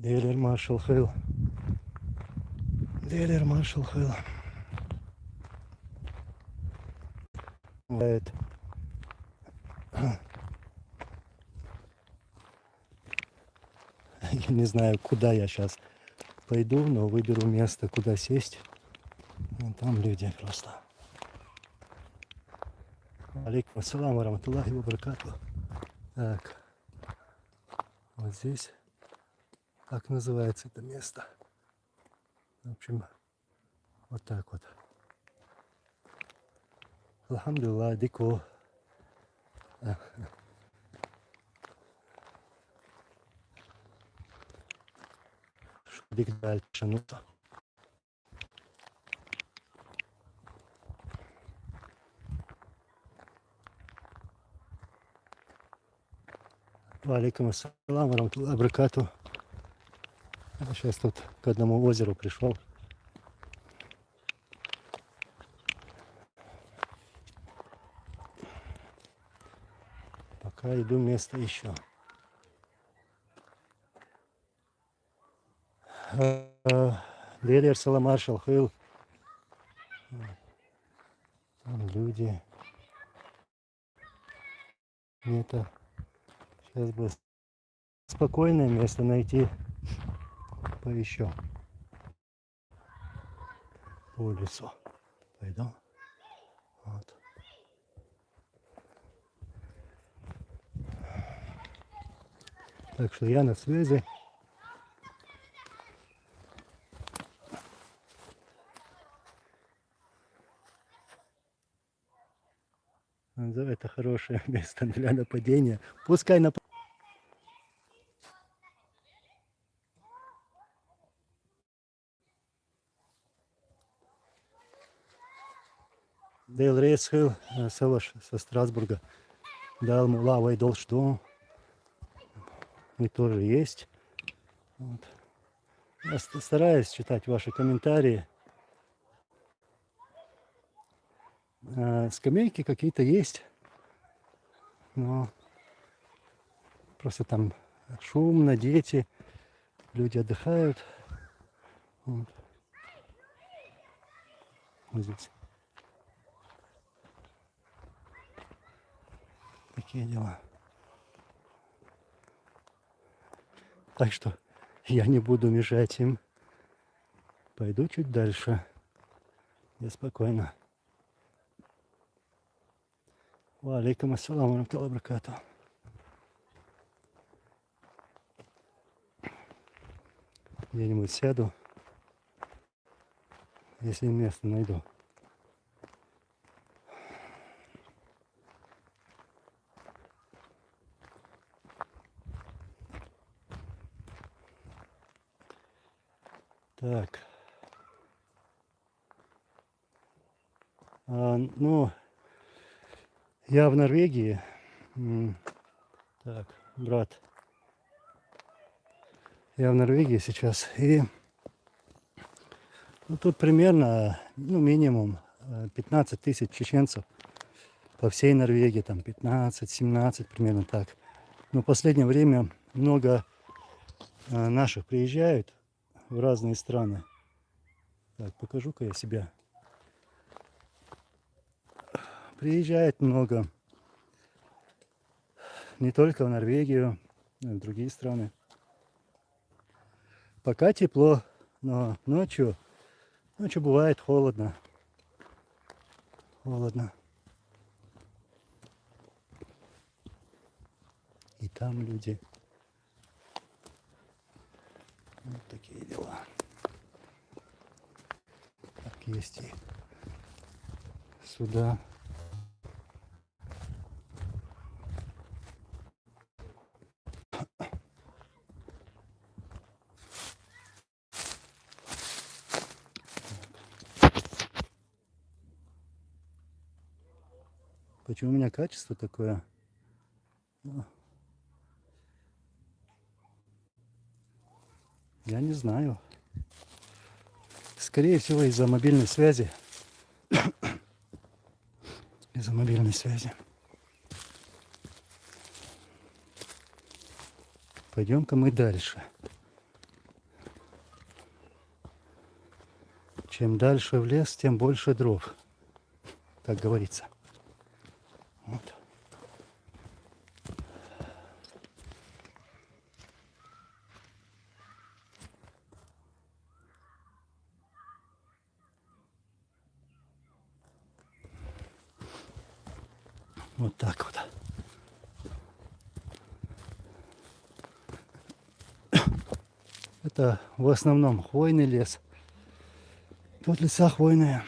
Дейлер маршал Хилл. Дейлер маршал Хилл. Я не знаю, куда я сейчас пойду, но выберу место, куда сесть. Вон там люди просто. Алейкум ассалам ва рахматуллахи ва баракатуху. Так. Вот здесь. Как называется это место? В общем, вот так вот. Алхамдулилlah, дико. Шудик дальше, ну то. Алейкум ассалам ва рахматуллахи ва баракатуху. Сейчас тут к одному озеру пришел. Пока иду место еще. Дейлер салам маршал Хилл. Там люди. Это сейчас бы спокойное место найти. Поищу. По лесу. Пойду. Вот. Так что я на связи. Это хорошее место для нападения. Пускай Дейл Рейс Хилл, село со Страсбурга. Дал Лавой должны. И тоже есть. Вот. Я стараюсь читать ваши комментарии. Скамейки какие-то есть. Но просто там шумно, дети, люди отдыхают. Вот. Вот здесь. Такие дела. Так что я не буду мешать им. Пойду чуть дальше. Я спокойно. Ва алейкум ассалам ва рахматуллахи ва баракатуху. Где-нибудь сяду, если место найду. Так. Ну, я в Норвегии. Так, брат. Я в Норвегии сейчас. И ну, тут примерно, ну, минимум 15 тысяч чеченцев по всей Норвегии. Там 15-17, примерно так. Но в последнее время много наших приезжают в разные страны. Так, покажу-ка я себя. Приезжает много. Не только в Норвегию, но и в другие страны. Пока тепло, но ночью бывает холодно. Холодно. И там люди. Вот такие дела. Так, есть и сюда. Почему у меня качество такое? Я не знаю. Скорее всего, из-за мобильной связи. Из-за мобильной связи. Пойдем-ка мы дальше. Чем дальше в лес, тем больше дров, как говорится. Вот. Вот так вот. Это в основном хвойный лес. Тут леса хвойные.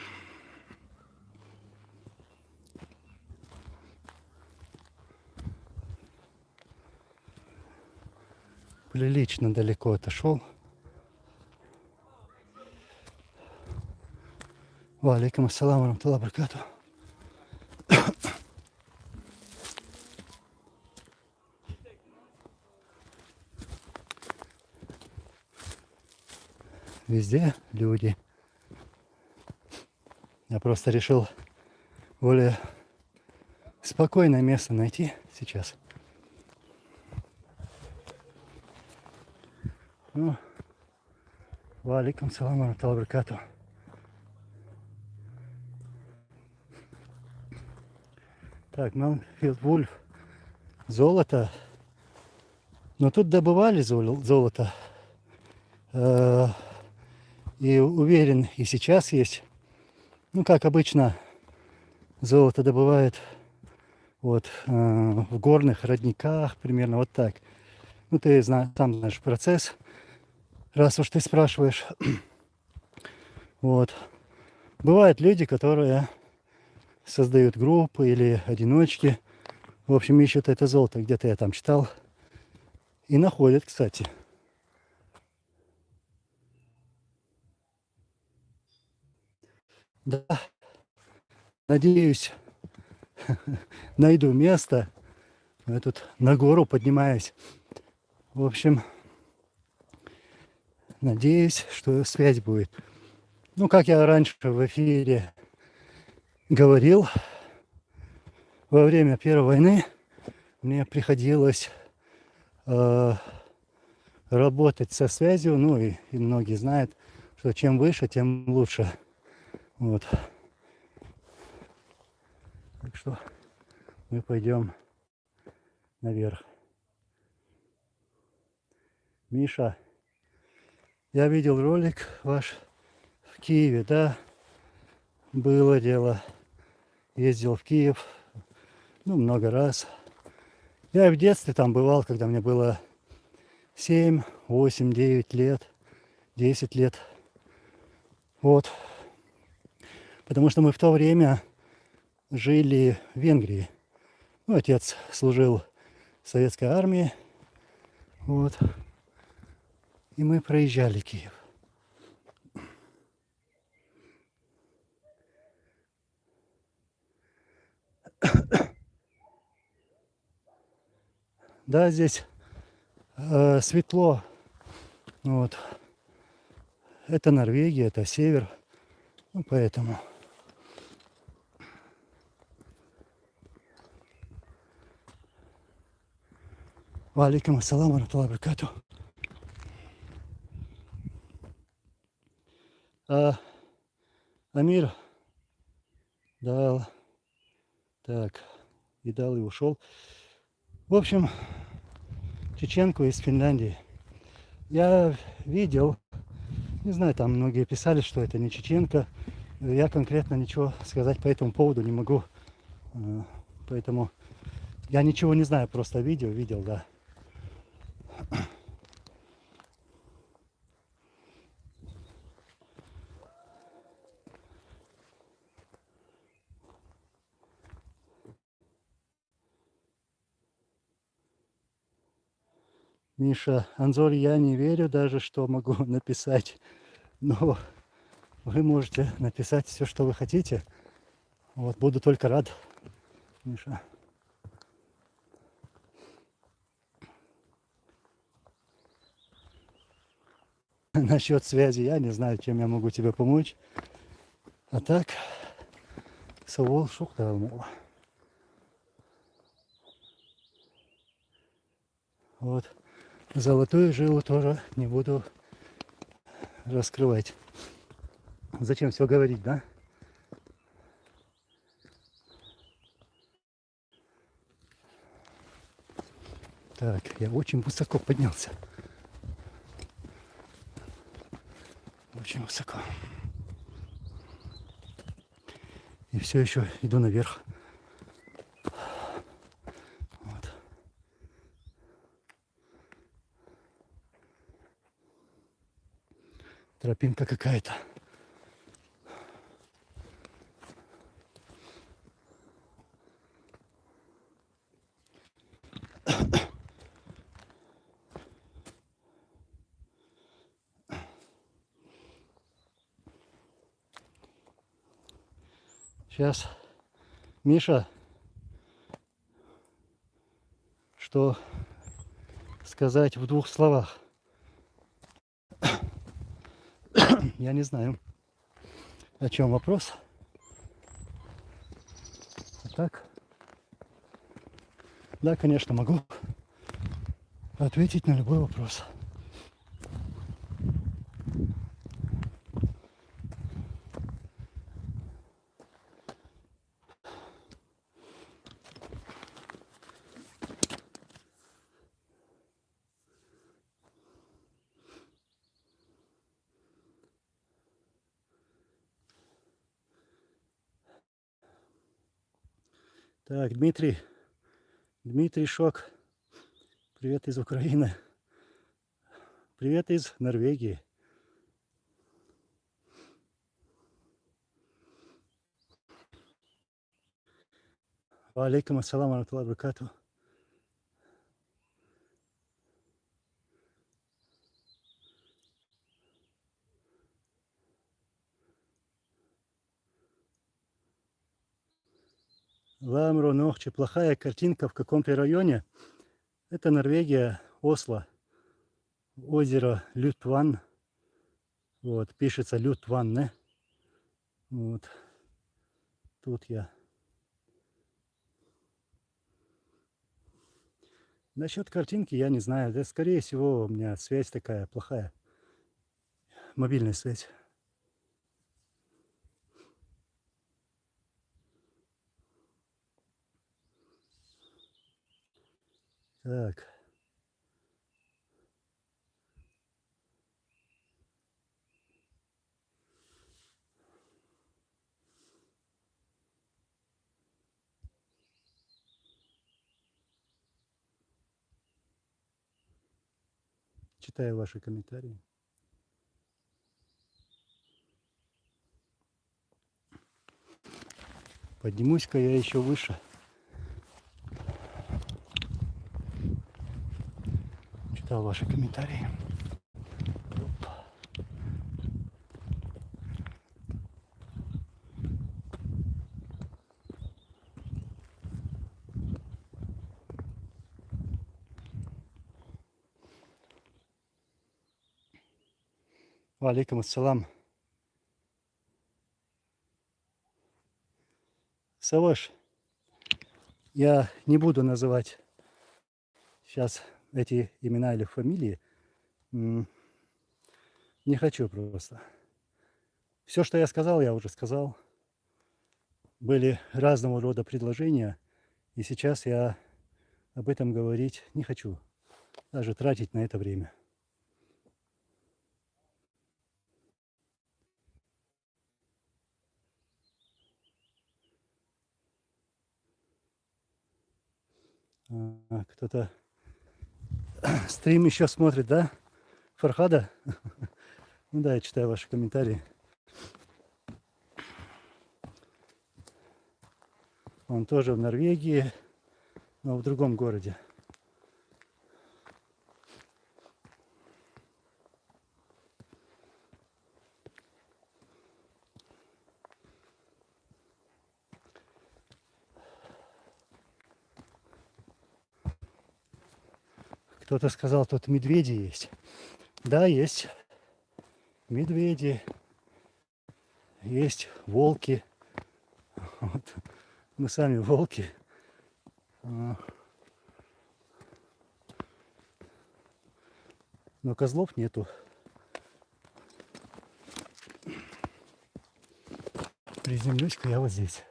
Прилично далеко отошел. Ва алейкум ассалам ва рахматуллахи ва баракатуху. Везде люди. Я просто решил более спокойное место найти сейчас. Ну, ва алейкум ассалам ва рахматуллахи ва баракатуху. Так, Мелфилд Вульф. Золото. Но тут добывали золото. И уверен, и сейчас есть. Ну, как обычно, золото добывают вот, в горных родниках, примерно вот так. Ну, ты сам знаешь процесс, раз уж ты спрашиваешь. Вот. Бывают люди, которые создают группы или одиночки. В общем, ищут это золото. Где-то я там читал. И находят, кстати. Да, надеюсь, найду место. Я тут на гору поднимаюсь. В общем, надеюсь, что связь будет. Ну, как я раньше в эфире говорил, во время Первой войны мне приходилось работать со связью. Ну, и многие знают, что чем выше, тем лучше. Вот. Так что мы пойдем наверх. Миша, я видел ролик ваш в Киеве, да? Было дело. Ездил в Киев, ну, много раз. Я в детстве там бывал, когда мне было 7, 8, 9 лет, 10 лет. Вот. Потому что мы в то время жили в Венгрии. Ну, отец служил в советской армии. Вот. И мы проезжали Киев. Да, здесь светло. Вот. Это Норвегия, это север. Ну, поэтому. Ва алейкум ассалам ва рахматуллахи ва баракатуху. Амир дал. Так, и дал, и ушел. В общем, чеченку из Финляндии. Я видел, не знаю, там многие писали, что это не чеченка. Я конкретно ничего сказать по этому поводу не могу. Поэтому я ничего не знаю, просто видел, да. Миша, Анзор, я не верю даже, что могу написать, но вы можете написать все, что вы хотите. Вот, буду только рад, Миша. Насчет связи я не знаю, чем я могу тебе помочь. А так, совол шухтал. Вот. Золотую жилу тоже не буду раскрывать. Зачем все говорить, да? Так, я очень высоко поднялся. Очень высоко. И все еще иду наверх. Вот. Тропинка какая-то. Сейчас, Миша, что сказать в 2 словах? Я не знаю, о чем вопрос. А так, да, конечно, могу ответить на любой вопрос. Так, Дмитрий Шок, привет из Украины, привет из Норвегии. Алейкум ассалам варахматуллахи вабаракатуху. Ламро Нохчи, плохая картинка в каком-то районе. Это Норвегия, Осло, озеро Лютван. Вот, пишется Лютванне. Вот, тут я. Насчет картинки я не знаю. Да, скорее всего, у меня связь такая плохая. Мобильная связь. Так. Читаю ваши комментарии. Поднимусь-ка я еще выше. Читал ваши комментарии. Алейкум ассалам. Саваш, я не буду называть сейчас эти имена или фамилии. Не хочу просто. Все, что я сказал, я уже сказал. Были разного рода предложения, и сейчас я об этом говорить не хочу. Даже тратить на это время. Кто-то стрим еще смотрит, да? Фархада? Ну да, я читаю ваши комментарии. Он тоже в Норвегии, но в другом городе. Кто-то сказал, тут медведи есть. Да, есть медведи, есть волки. Вот. Мы сами волки. Но козлов нету. Приземлюсь-ка я вот здесь.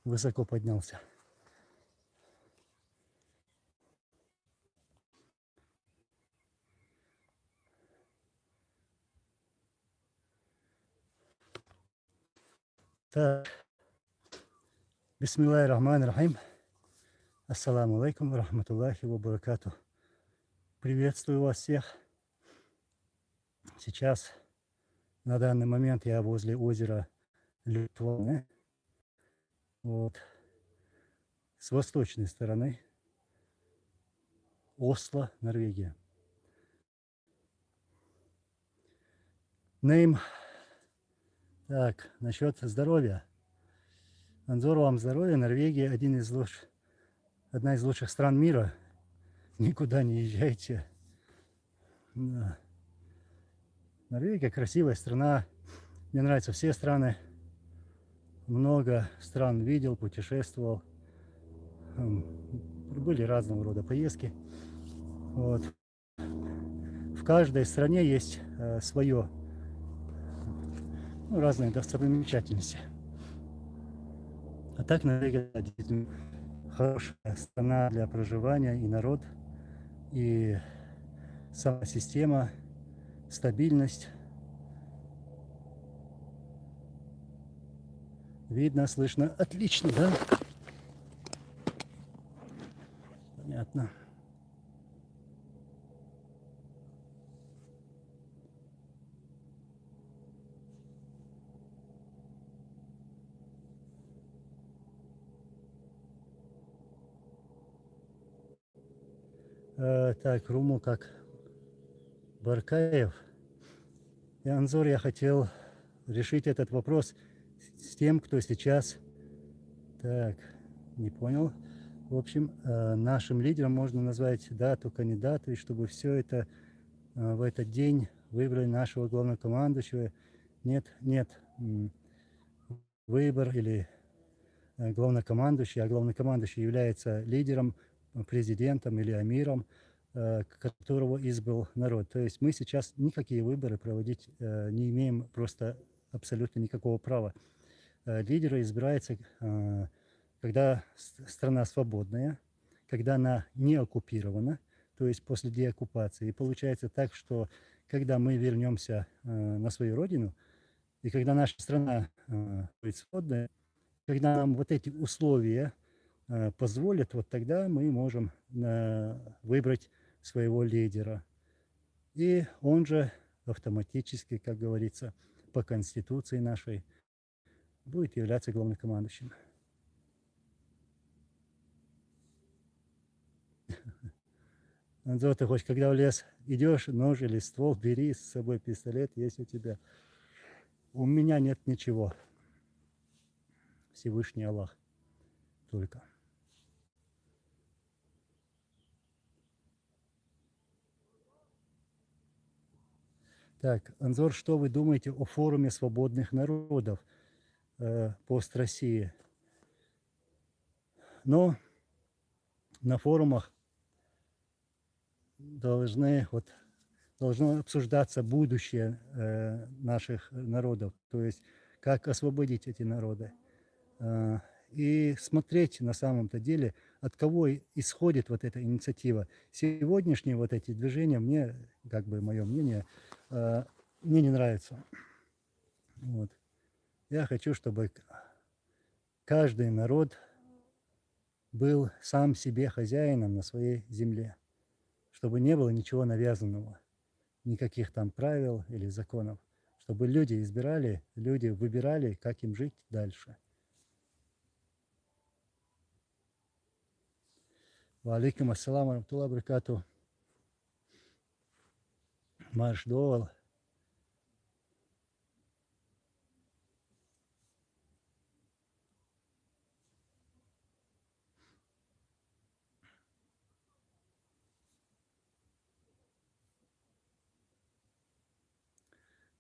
Высоко поднялся. Так. Бисмиллахир-рахманир-рахим. Ассаламу алейкум ва рахматуллахи ва баракату. Приветствую вас всех. Сейчас, на данный момент, я возле озера Lutvannet. Вот. С восточной стороны. Осло, Норвегия. Нейм. Так, насчет здоровья. Анзор, вам здоровья. Норвегия одна из лучших стран мира. Никуда не езжайте. Да. Норвегия красивая страна. Мне нравятся все страны. Много стран видел, путешествовал. Были разного рода поездки. Вот. В каждой стране есть свое, разные достопримечательности. А так, Норвегия действительно хорошая страна для проживания, и народ, и сама система, стабильность. Видно, слышно отлично, да? Понятно. Так, Руму как Баркаев. И Анзор, я хотел решить этот вопрос с тем, кто сейчас... Так, не понял. В общем, нашим лидером можно назвать дату кандидата, и чтобы все это в этот день выбрали нашего главнокомандующего. Нет выбор или главнокомандующий, а главнокомандующий является лидером, президентом или амиром, которого избрал народ. То есть мы сейчас никакие выборы проводить не имеем просто абсолютно никакого права. Лидер избирается, когда страна свободная, когда она не оккупирована, то есть после деоккупации. И получается так, что когда мы вернемся на свою родину, и когда наша страна будет свободная, когда нам вот эти условия позволят, вот тогда мы можем выбрать своего лидера. И он же автоматически, как говорится, по Конституции нашей будет являться главнокомандующим. Анзор, ты хоть когда в лес идешь, нож или ствол, бери с собой пистолет, есть у тебя. У меня нет ничего. Всевышний Аллах только. Так, Анзор, что вы думаете о форуме свободных народов пост России? Но на форумах должно обсуждаться будущее наших народов, то есть как освободить эти народы. И смотреть на самом-то деле, от кого исходит вот эта инициатива. Сегодняшние вот эти движения мне, как бы мое мнение, мне не нравится. Вот. Я хочу, чтобы каждый народ был сам себе хозяином на своей земле, чтобы не было ничего навязанного, никаких там правил или законов, чтобы люди избирали, люди выбирали, как им жить дальше. Ва алейкум ассаламу рахматуллахи ва баракатуху. Марш довал.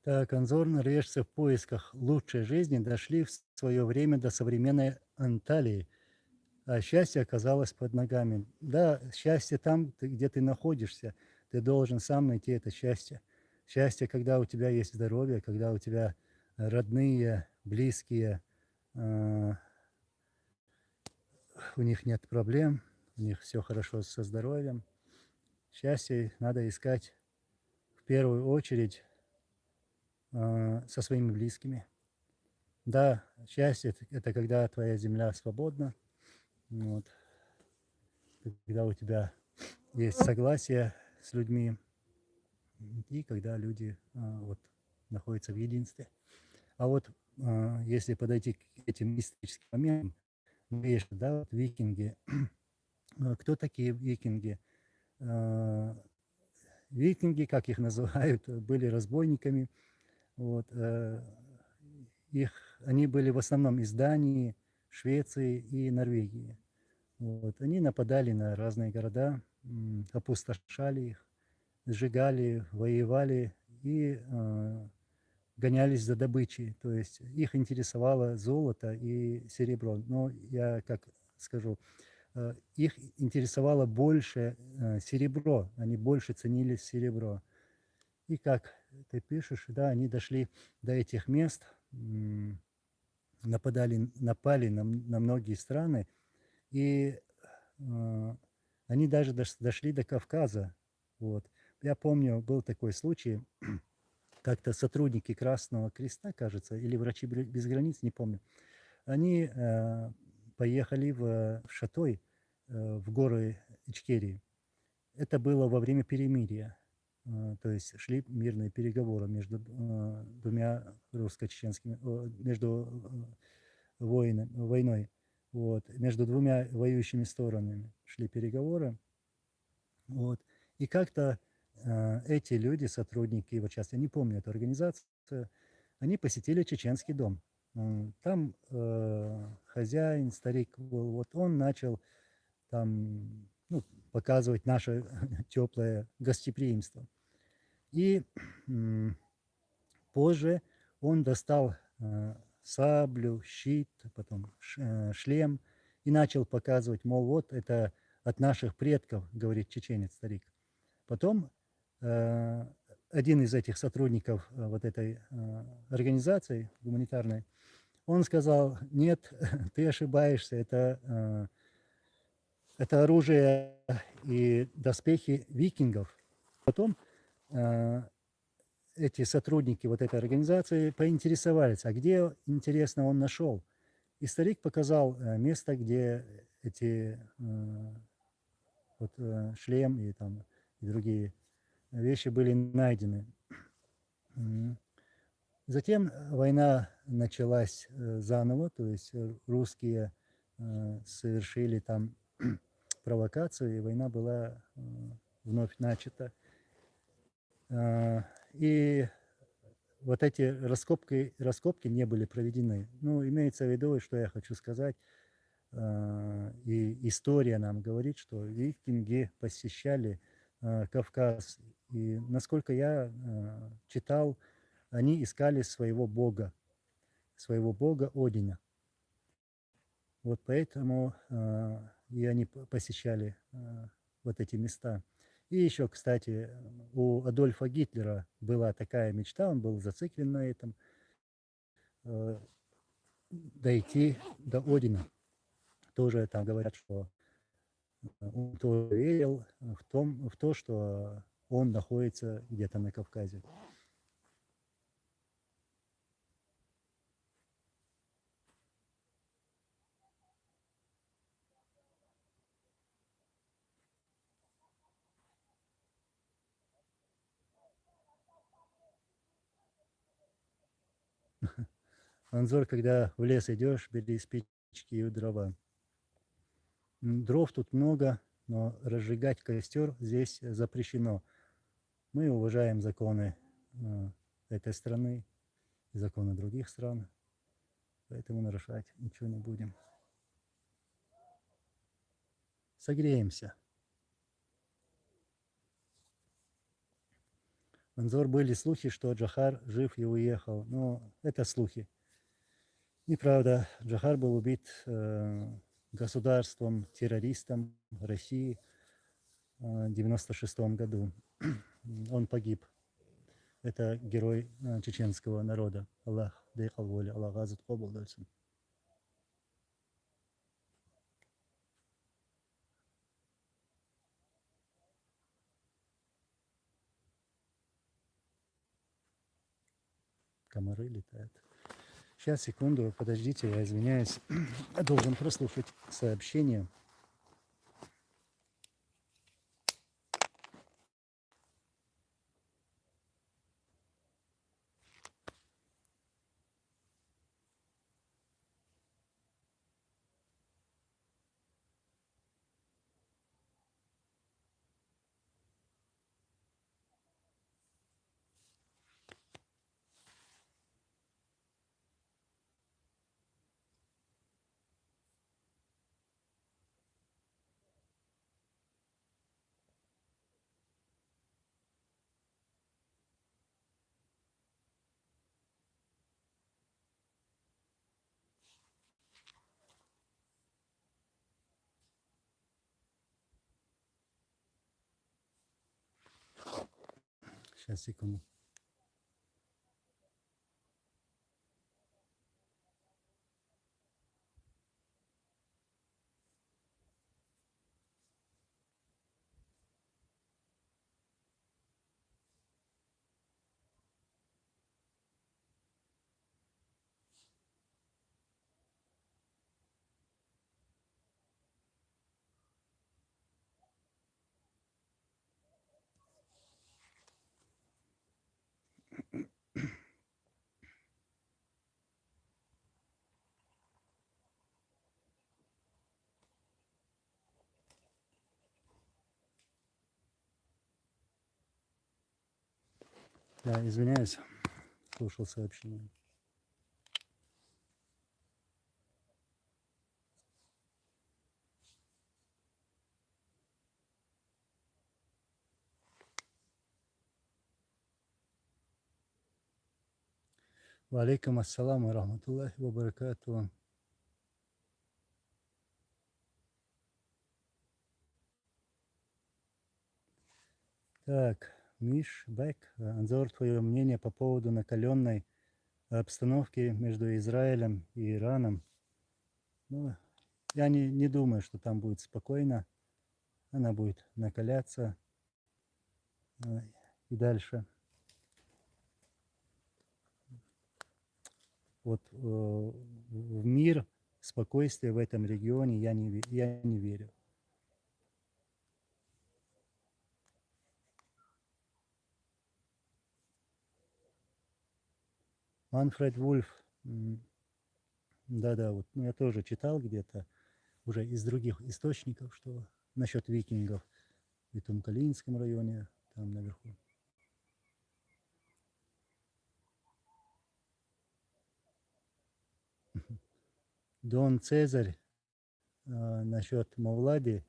Так, Анзор, норвежцы в поисках лучшей жизни дошли в свое время до современной Анталии. а счастье оказалось под ногами. Да, счастье там, где ты находишься, ты должен сам найти это счастье. Счастье, когда у тебя есть здоровье, когда у тебя родные, близкие, у них нет проблем, у них все хорошо со здоровьем. Счастье надо искать в первую очередь со своими близкими. Да, счастье – это когда твоя земля свободна, вот, когда у тебя есть согласие с людьми, и когда люди вот, находятся в единстве. А вот если подойти к этим историческим моментам, видишь, да, вот викинги. Кто такие викинги? Викинги, как их называют, были разбойниками. Вот, они были в основном из Дании, Швеции и Норвегии. Вот, они нападали на разные города, опустошали их, сжигали, воевали и гонялись за добычей. То есть их интересовало золото и серебро. Но я как скажу, их интересовало больше серебро, они больше ценили серебро. И как ты пишешь, да, они дошли до этих мест, напали на многие страны, и они даже дошли до Кавказа. Вот. Я помню, был такой случай, как-то сотрудники Красного Креста, кажется, или врачи без границ, не помню, они поехали в Шатой, в горы Ичкерии. Это было во время перемирия. То есть шли мирные переговоры между двумя русско-чеченскими, между войной. Вот, между двумя воюющими сторонами шли переговоры. Вот. И как-то эти люди, сотрудники его части, я не помню эту организацию, они посетили чеченский дом. Там хозяин, старик был, вот он начал там показывать наше теплое гостеприимство. И позже он достал саблю, щит, потом шлем и начал показывать, мол, вот это от наших предков, говорит чеченец, старик. Потом один из этих сотрудников вот этой организации гуманитарной, он сказал, нет, ты ошибаешься, это оружие и доспехи викингов. Потом эти сотрудники вот этой организации поинтересовались, а где, интересно, он нашел. И старик показал место, где эти вот, шлем и, там, и другие вещи были найдены. Затем война началась заново, то есть русские совершили там провокацию, и война была вновь начата. И вот эти раскопки не были проведены. Ну, имеется в виду, что я хочу сказать, и история нам говорит, что викинги посещали Кавказ. И насколько я читал, они искали своего бога Одина. Вот поэтому и они посещали вот эти места. И еще, кстати, у Адольфа Гитлера была такая мечта, он был зациклен на этом, дойти до Одина. Тоже там говорят, что он тоже верил в то, что он находится где-то на Кавказе. Анзор, когда в лес идешь, бери спички и дрова. Дров тут много, но разжигать костер здесь запрещено. Мы уважаем законы этой страны, законы других стран, поэтому нарушать ничего не будем. Согреемся. Анзор, были слухи, что Джохар жив и уехал. Но это слухи. Неправда. Джохар был убит государством-террористом России в 1996 году. Он погиб. Это герой чеченского народа. Аллах дейхал воли, Аллах азат кобыл дольсын. Комары летают. Сейчас, секунду, подождите, я извиняюсь. Я должен прослушать сообщение. Сейчас, секунду. Да, извиняюсь, слушал сообщение. Ва алейкум ассалам ва рахматуллахи ва баракатуху. Так, Миш, Бек, Анзор, твое мнение по поводу накаленной обстановки между Израилем и Ираном? Ну, я не думаю, что там будет спокойно. Она будет накаляться и дальше. Вот в мир, спокойствие в этом регионе я не верю. Манфред Вульф, да-да, вот я тоже читал где-то уже из других источников, что насчет викингов в Итумкалинском районе, там наверху. Дон Цезарь, насчет Мавлади,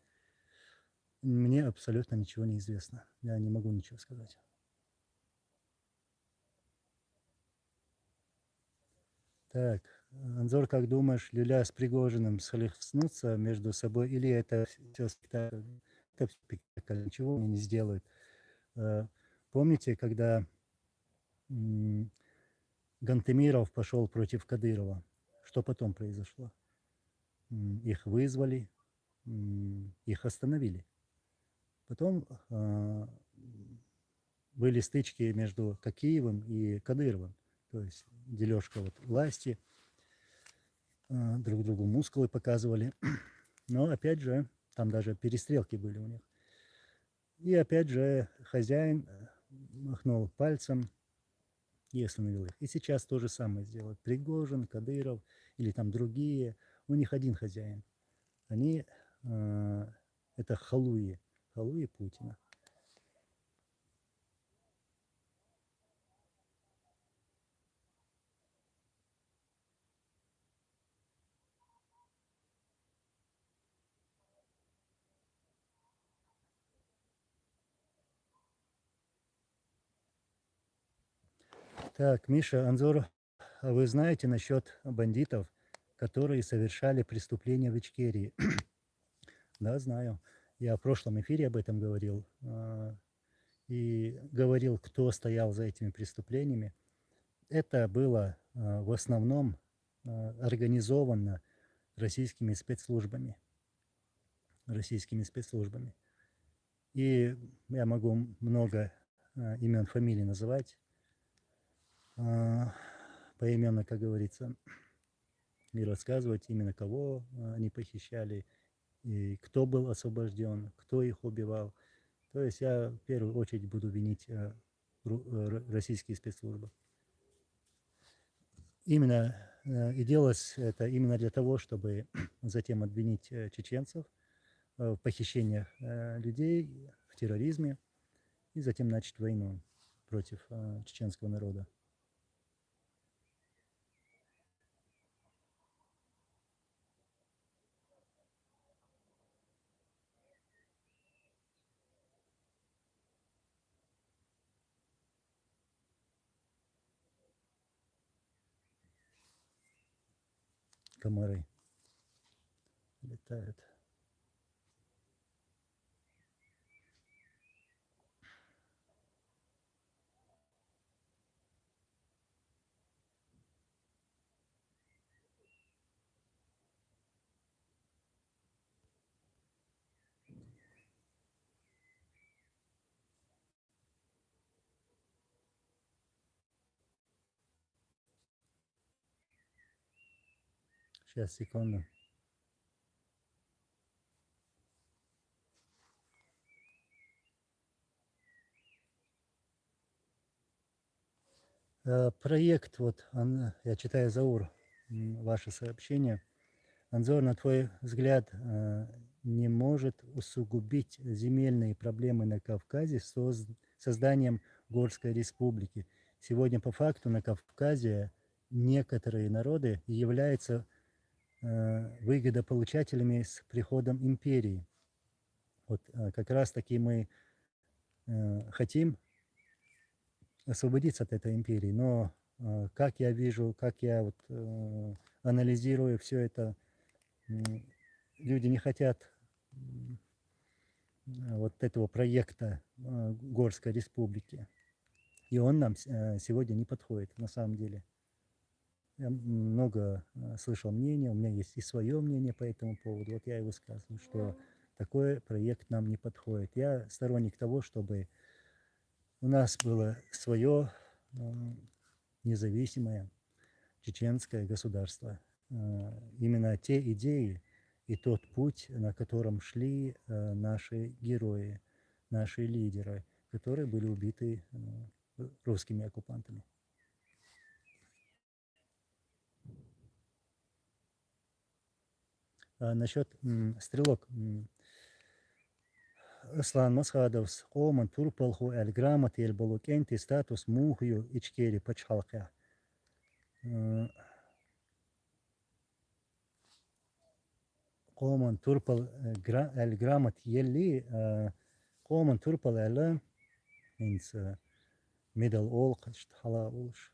мне абсолютно ничего не известно. Я не могу ничего сказать. Так, Анзор, как думаешь, Люля с Пригожиным схлестнутся между собой, или это все спектакль? Это спектакль, ничего они не сделают. Помните, когда Гантемиров пошел против Кадырова, что потом произошло? Их вызвали, их остановили. Потом были стычки между Кокиевым и Кадыровым, то есть дележка вот власти, друг другу мускулы показывали, но опять же, там даже перестрелки были у них. И опять же хозяин махнул пальцем и остановил их. И сейчас то же самое сделают. Пригожин, Кадыров или там другие, у них один хозяин. Они, это халуи Путина. Так, Миша, Анзор, а вы знаете насчет бандитов, которые совершали преступления в Ичкерии. Да, знаю. Я в прошлом эфире об этом говорил. И говорил, кто стоял за этими преступлениями. Это было в основном организовано российскими спецслужбами. И я могу много имен, фамилий называть, поименно, как говорится, и рассказывать именно кого они похищали, и кто был освобожден, кто их убивал. То есть я в первую очередь буду винить российские спецслужбы. Именно и делалось это именно для того, чтобы затем обвинить чеченцев в похищениях людей, в терроризме, и затем начать войну против чеченского народа. Комары летают. Сейчас, секунду. Проект, вот, я читаю, Заур, ваше сообщение. Анзор, на твой взгляд, не может усугубить земельные проблемы на Кавказе созданием Горской республики? Сегодня по факту на Кавказе некоторые народы являются выгодополучателями с приходом империи. Вот как раз таки мы хотим освободиться от этой империи, но как я вижу, как я вот анализирую все это, люди не хотят вот этого проекта Горской республики, и он нам сегодня не подходит на самом деле. Я много слышал мнения, у меня есть и свое мнение по этому поводу, вот я и высказываю, что такой проект нам не подходит. Я сторонник того, чтобы у нас было свое независимое чеченское государство. Именно те идеи и тот путь, на котором шли наши герои, наши лидеры, которые были убиты русскими оккупантами. Насчет стрелок. Аслан Масхадовс, Оман Турпалху, Эльграмат, Эльбалукенти, статус Мухью, Ичкери, Пачхалка. Оман Турпал, Эльграмат, Елли, Оман Турпал, Элла, means middle olk, Hala Ulш.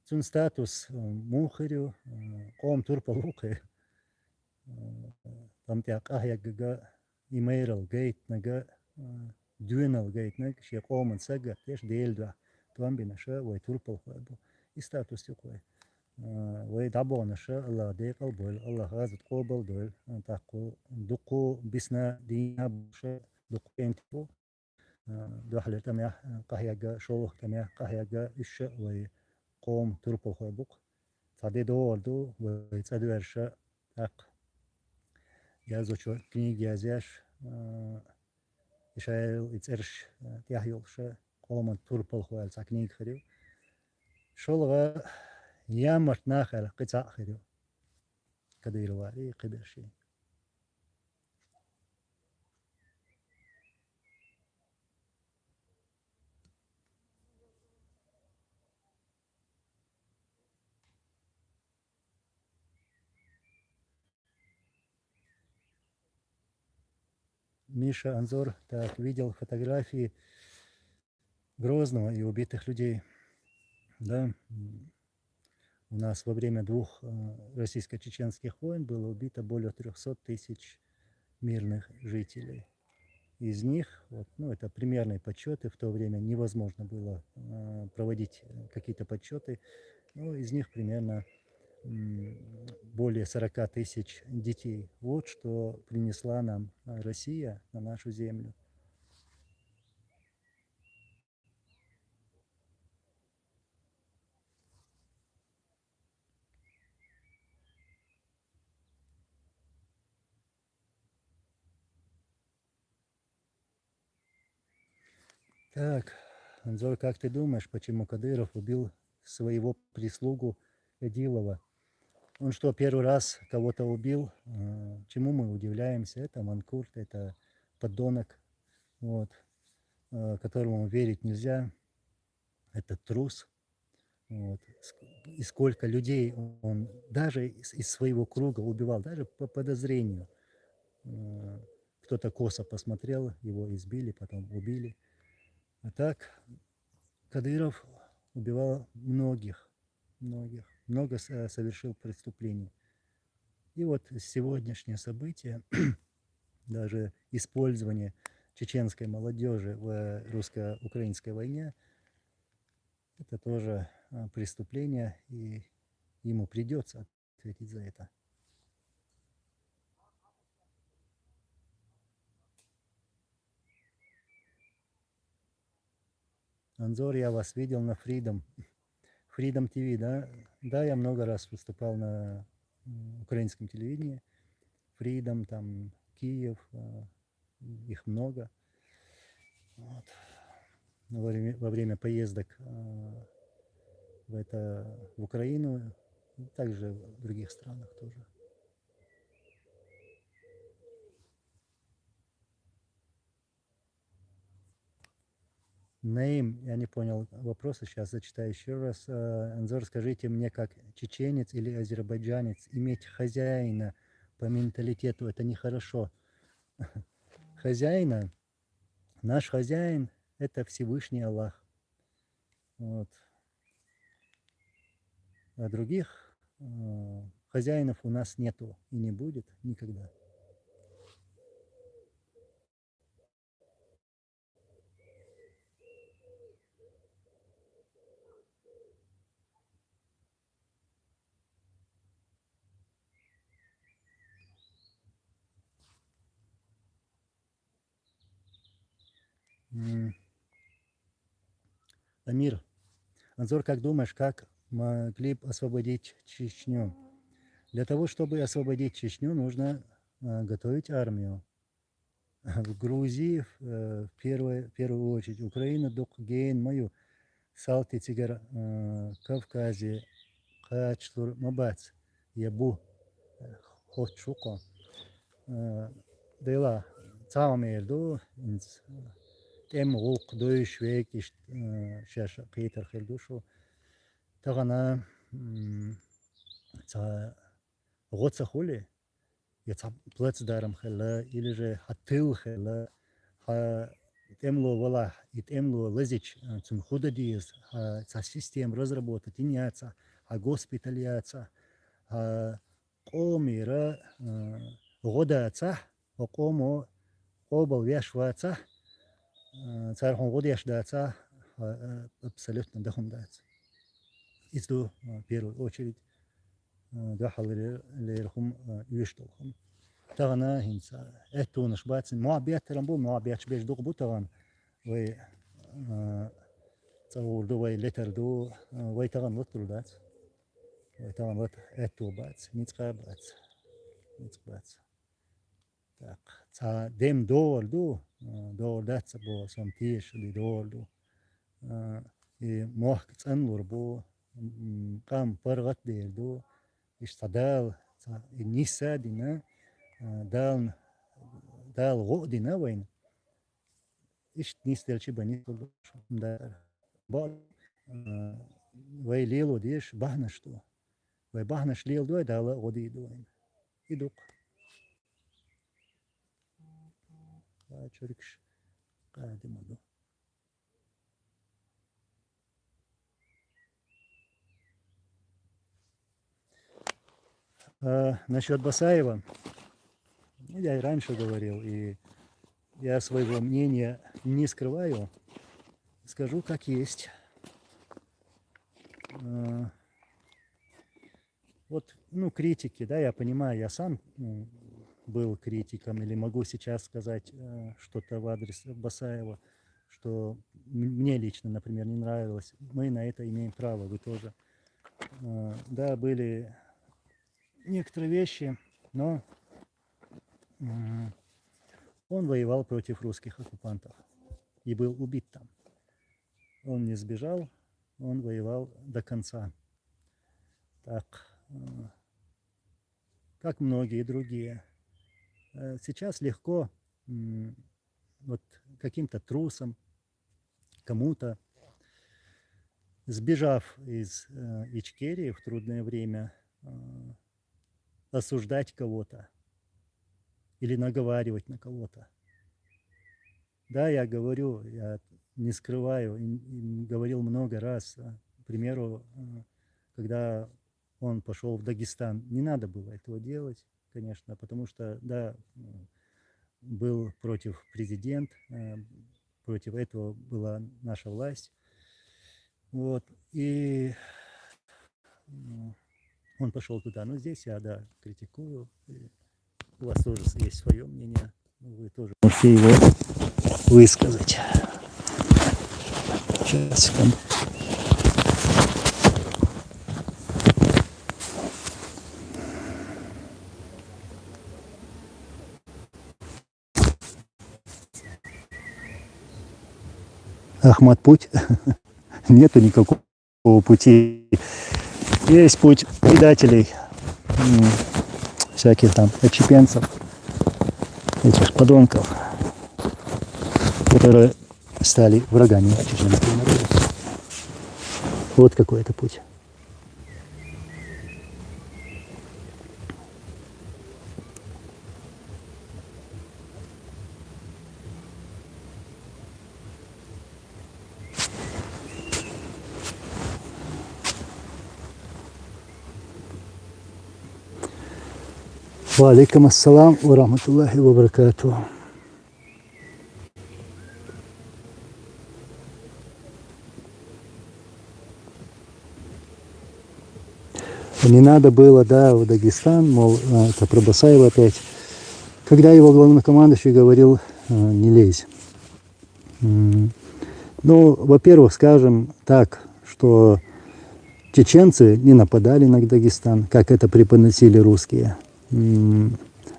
Цун статус Мухью, Ом Турпалуке. Там тяк Ахягга. Имейл гейтнага дюнал гейтнаг шеқоман сага теш дейлда туам бинаша вай турпал хабу и статус такой вай дабонаша алла дейкал бол алла газат қобал дол таку дуку бисна дина буша дуку энтипу дохле тамя қахяга шолох тамя қахяга ишша вай қом турпал хабук таде доолду вай цадверша так. Я изучу книги Азиаш, Ишайл, Ицерш, Тяхилша, Колман Турпал Хуэльца книг хрю. Шолга Ямарт Нахал, Кица хрю. Кадырвари, Киберши. Миша Анзор так видел фотографии Грозного и убитых людей. Да. У нас во время двух российско-чеченских войн было убито более 300 тысяч мирных жителей. Из них, вот, ну, это примерные подсчеты, в то время невозможно было проводить какие-то подсчеты, но из них примерно более 40 тысяч детей. Вот что принесла нам Россия на нашу землю. Так, Анзор, как ты думаешь, почему Кадыров убил своего прислугу Эдилова? Он что, первый раз кого-то убил? Чему мы удивляемся? Это манкурт, это подонок, вот, которому верить нельзя. Это трус. Вот. И сколько людей он даже из своего круга убивал, даже по подозрению. Кто-то косо посмотрел, его избили, потом убили. А так Кадыров убивал многих, много совершил преступлений. И вот сегодняшнее событие, даже использование чеченской молодежи в русско-украинской войне, это тоже преступление, и ему придется ответить за это. Анзор, я вас видел на Freedom TV, да? Да, я много раз выступал на украинском телевидении. Freedom, там, Киев, их много. Вот. Во время поездок в Украину, также в других странах тоже. Наим, я не понял вопроса, сейчас зачитаю еще раз. Анзор, скажите мне, как чеченец или азербайджанец, иметь хозяина по менталитету, это нехорошо. Хозяина, наш хозяин, это Всевышний Аллах. Вот. А других хозяинов у нас нету и не будет никогда. Амир, Анзор, как думаешь, как могли бы освободить Чечню? Для того, чтобы освободить Чечню, нужно готовить армию. В Грузии, в первую очередь, Украина, Докгейн, мою, Салти, Тигр, Кавказе, Качтур, Мабац, Ябу, Хотшуко, Дела, Цаумерду, Тем Лук, Дойш, Век, Шаша, Кейтер, Хельдушу, Тагана, Гоца Хули, يتصب плацдарм хела или же хатыл хела темло вала и темло лазич цун худадиес ца систем разработать иняца госпиталияца комира годаца окомо обал вяшваца цархон годяшдаца абсолютно дахундаца. Издо в первую очередь дахал лерхум юштолхум. Тагана хинца этунаш бацин моабият рамбу моабият беш дуг бутаган вай цаурду вай летерду вай таган лоттул бац вай таган лот эту бац ницка бац так ца дем доорду доордац бо самтиш ли доорду и мох цанлур бо кам паргат дерду иштадал ниса дина дал غودنا وين إيش نيستل شي بني ده بعض وي ليلو ديش بحنش تو وي بحنش ليل دو ده لا غودي دوين يدوق شركش قاعد مدو Насчет Басаева, я и раньше говорил, и я своего мнения не скрываю, скажу как есть. Вот, критики, да, я понимаю, я сам был критиком, или могу сейчас сказать что-то в адрес Басаева, что мне лично, например, не нравилось. Мы на это имеем право, вы тоже. Да, были некоторые вещи, но он воевал против русских оккупантов и был убит там. Он не сбежал, он воевал до конца. Так, как многие другие. Сейчас легко вот каким-то трусом, кому-то, сбежав из Ичкерии в трудное время, осуждать кого-то или наговаривать на кого-то. Да, я говорю, я не скрываю, и говорил много раз. К примеру, когда он пошел в Дагестан, не надо было этого делать, конечно, потому что, да, был против президент, против этого была наша власть. Вот, и он пошел туда. Но здесь я, да, критикую. У вас тоже есть свое мнение. Вы тоже можете его высказать. Сейчас, секунду. Ахмат путь? Нету никакого пути. Есть путь предателей, всяких там отщепенцев, этих подонков, которые стали врагами чеченского народа. Вот какой это путь. Ва алейкум ассалам ва рахматуллахи ва баракатуху. Не надо было, да, в Дагестан, мол, это про Басаева опять. Когда его главнокомандующий говорил, не лезь. Ну, во-первых, скажем так, что чеченцы не нападали на Дагестан, как это преподносили русские.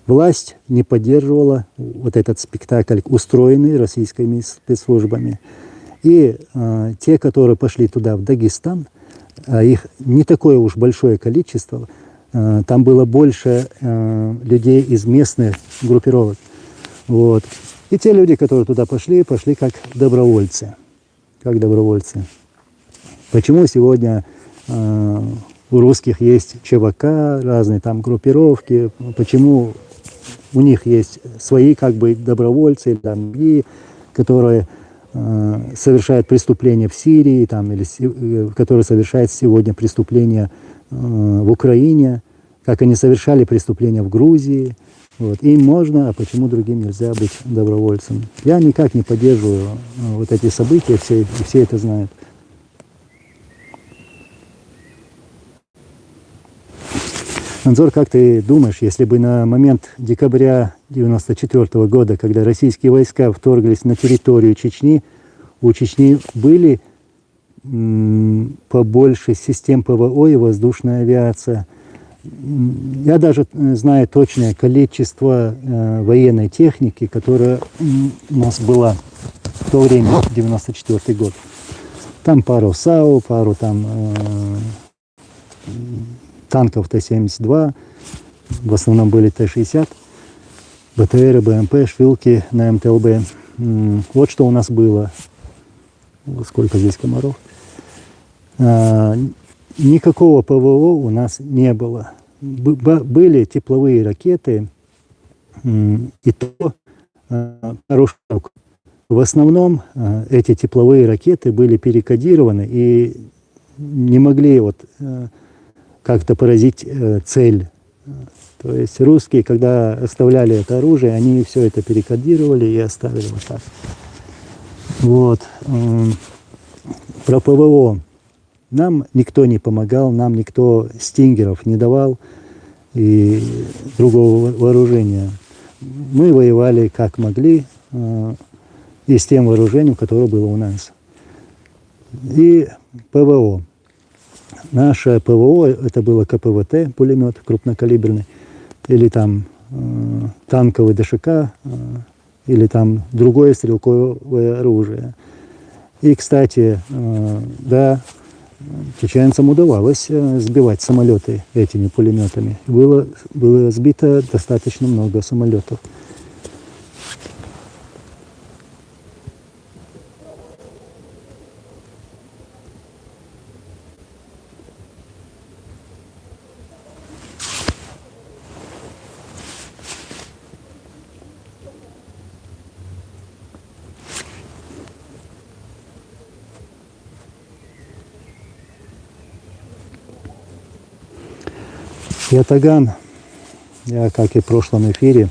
Власть не поддерживала вот этот спектакль, устроенный российскими спецслужбами. И те, которые пошли туда, в Дагестан, их не такое уж большое количество, там было больше людей из местных группировок. Вот. И те люди, которые туда пошли как добровольцы. Как добровольцы. Почему сегодня у русских есть ЧВК, разные там группировки, почему у них есть свои как бы добровольцы, там, которые совершают преступления в Сирии, там, или которые совершают сегодня преступления в Украине, как они совершали преступления в Грузии. Вот. Им можно, а почему другим нельзя быть добровольцем? Я никак не поддерживаю вот эти события, все это знают. Анзор, как ты думаешь, если бы на момент декабря 1994 года, когда российские войска вторглись на территорию Чечни, у Чечни были побольше систем ПВО и воздушная авиация? Я даже знаю точное количество военной техники, которая у нас была в то время, 1994 год. Там пару САУ, пару там танков Т-72, в основном были Т-60, БТРы, БМП, швилки на МТЛБ. Вот что у нас было. Сколько здесь комаров. Никакого ПВО у нас не было. Были тепловые ракеты, и то хороший срок. В основном эти тепловые ракеты были перекодированы и не могли вот как-то поразить цель То есть русские, когда оставляли это оружие, они все это перекодировали и оставили вот так. Вот. Про ПВО. Нам никто не помогал, нам никто стингеров не давал и другого вооружения. Мы воевали как могли и с тем вооружением, которое было у нас. И ПВО. Наше ПВО, это было КПВТ, пулемет крупнокалиберный, или там танковый ДШК, или там другое стрелковое оружие. И, кстати, да, чеченцам удавалось сбивать самолеты этими пулеметами. Было сбито достаточно много самолетов. Ятаган, я, как и в прошлом эфире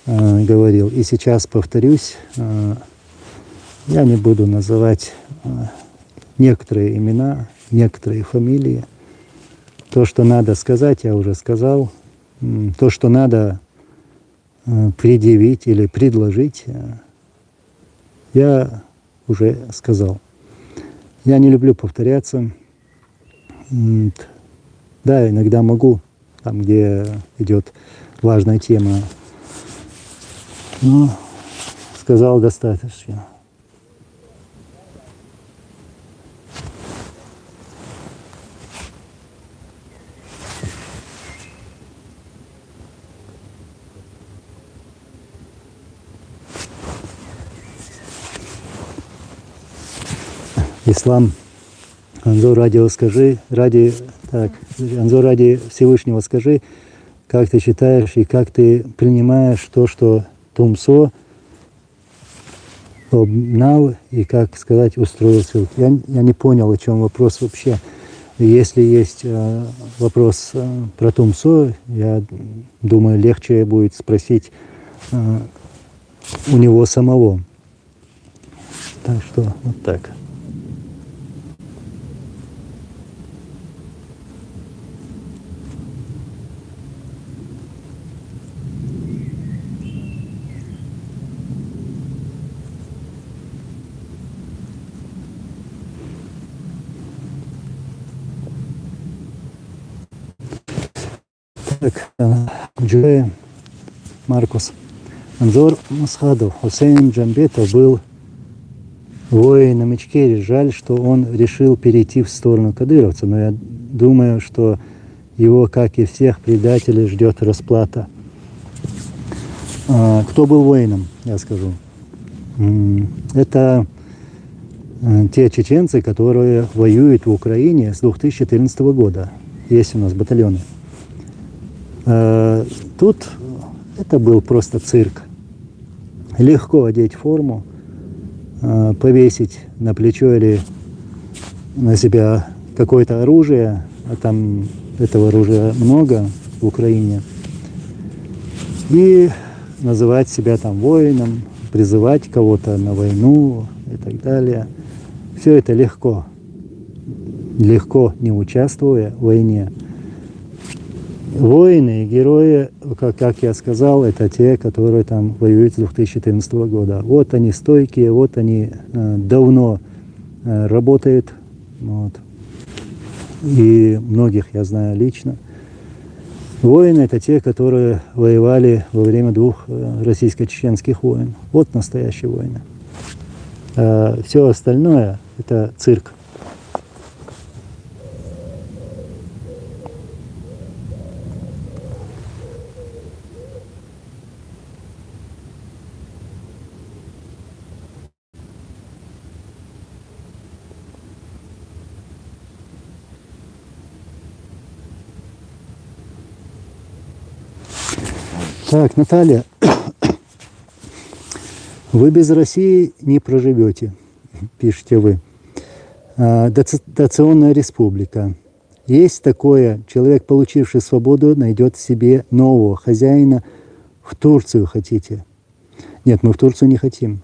говорил, и сейчас повторюсь, я не буду называть некоторые имена, некоторые фамилии. То, что надо сказать, я уже сказал. То, что надо предъявить или предложить, я уже сказал. Я не люблю повторяться. Да, иногда могу, там, где идет важная тема. Но сказал достаточно. Ислам. Анзор, ради скажи, Анзор, ради Всевышнего скажи, как ты считаешь и как ты принимаешь то, что Тумсо обнал и, как сказать, устроился. Я не понял, о чем вопрос вообще. Если есть вопрос про Тумсо, я думаю, легче будет спросить у него самого. Так что вот так. Так, Джуэ Маркус. Анзор Масхадов. Хусейн Джамбетов был воином Ичкерии. Жаль, что он решил перейти в сторону кадыровца, но я думаю, что его, как и всех предателей, ждет расплата. Кто был воином, я скажу. Это те чеченцы, которые воюют в Украине с 2014 года. Есть у нас батальоны. Тут это был просто цирк. Легко одеть форму, повесить на плечо или на себя какое-то оружие, а там этого оружия много в Украине, и называть себя там воином, призывать кого-то на войну и так далее. Все это легко, не участвуя в войне. Воины и герои, как я сказал, это те, которые там воюют с 2014 года. Вот они стойкие, вот они давно работают. Вот. И многих я знаю лично. Воины — это те, которые воевали во время 2 российско-чеченских войн. Вот настоящие воины. А все остальное — это цирк. Так, Наталья, вы без России не проживете, пишете вы. Дотационная республика. Есть такое, человек, получивший свободу, найдет себе нового хозяина. В Турцию хотите? Нет, мы в Турцию не хотим.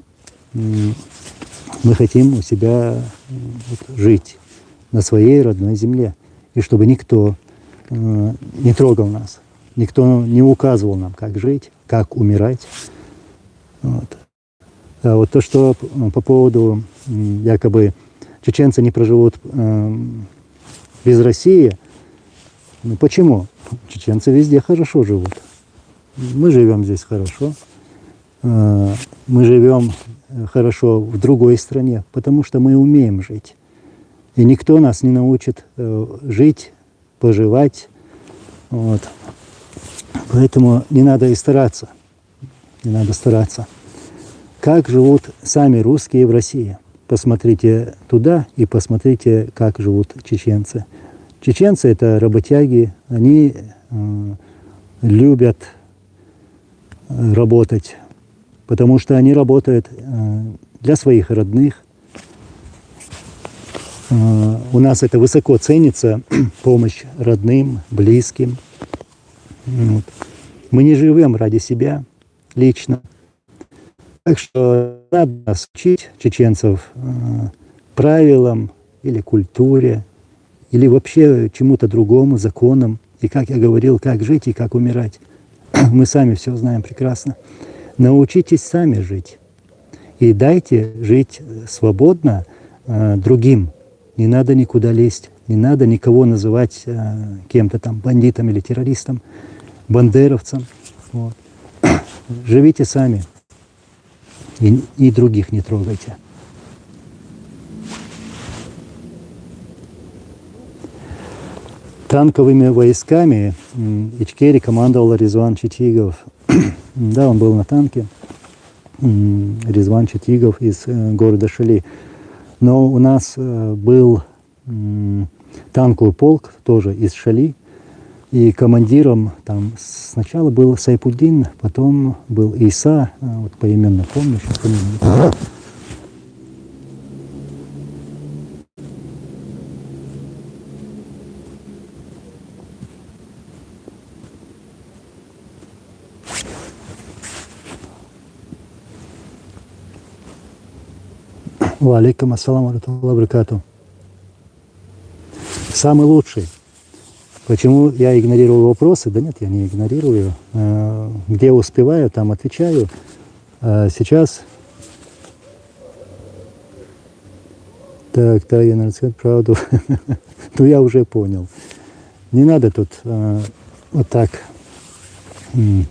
Мы хотим у себя жить на своей родной земле. И чтобы никто не трогал нас, никто не указывал нам, как жить, как умирать. Вот. А вот то, что по поводу якобы чеченцы не проживут без России, ну почему? Чеченцы везде хорошо живут. Мы живем здесь хорошо. Мы живем хорошо в другой стране, потому что мы умеем жить. И никто нас не научит жить, поживать. Вот. Поэтому не надо и стараться. Не надо стараться. Как живут сами русские в России? Посмотрите туда и посмотрите, как живут чеченцы. Чеченцы – это работяги, они любят работать, потому что они работают для своих родных. У нас это высоко ценится, помощь родным, близким. Вот. Мы не живем ради себя лично. Так что надо нас учить, чеченцев, правилам или культуре, или вообще чему-то другому, законам. И, как я говорил, как жить и как умирать. Мы сами все знаем прекрасно. Научитесь сами жить. И дайте жить свободно другим. Не надо никуда лезть, не надо никого называть кем-то там бандитом или террористом, бандеровцем. Вот. Живите сами. И других не трогайте. Танковыми войсками Ичкерии командовал Резван Читигов. Да, он был на танке. Резван Читигов из города Шали. Но у нас был танковый полк, тоже из Шали. И командиром там сначала был Сайпуддин, потом был Иса, вот поименно помню, сейчас помню. Ва алейкум ассаламу алейкум баракату. Самый лучший. Почему я игнорировал вопросы? Да нет, я не игнорирую. Где успеваю, там отвечаю. Сейчас... Так, я, надо сказать правду. Ну, я уже понял. Не надо тут вот так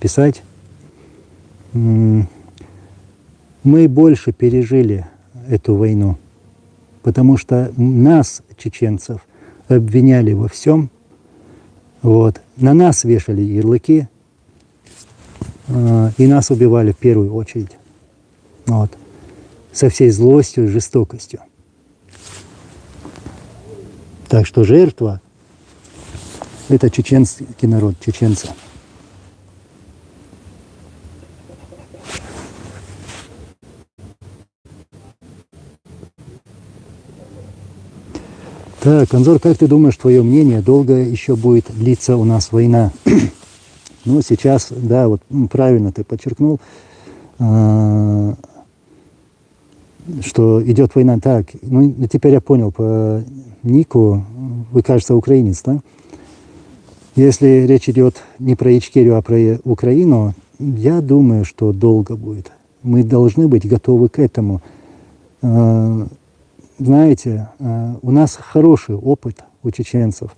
писать. Мы больше пережили эту войну, потому что нас, чеченцев, обвиняли во всем. Вот. На нас вешали ярлыки, и нас убивали в первую очередь. Вот. Со всей злостью и жестокостью. Так что жертва – это чеченский народ, чеченцы. Так, Анзор, как ты думаешь, твое мнение, долго еще будет длиться у нас война? Ну, сейчас, да, вот правильно ты подчеркнул, что идет война. Так, ну, теперь я понял по нику, вы, кажется, украинец, да? Если речь идет не про Ичкерию, а про Украину, я думаю, что долго будет. Мы должны быть готовы к этому. Знаете, у нас хороший опыт у чеченцев.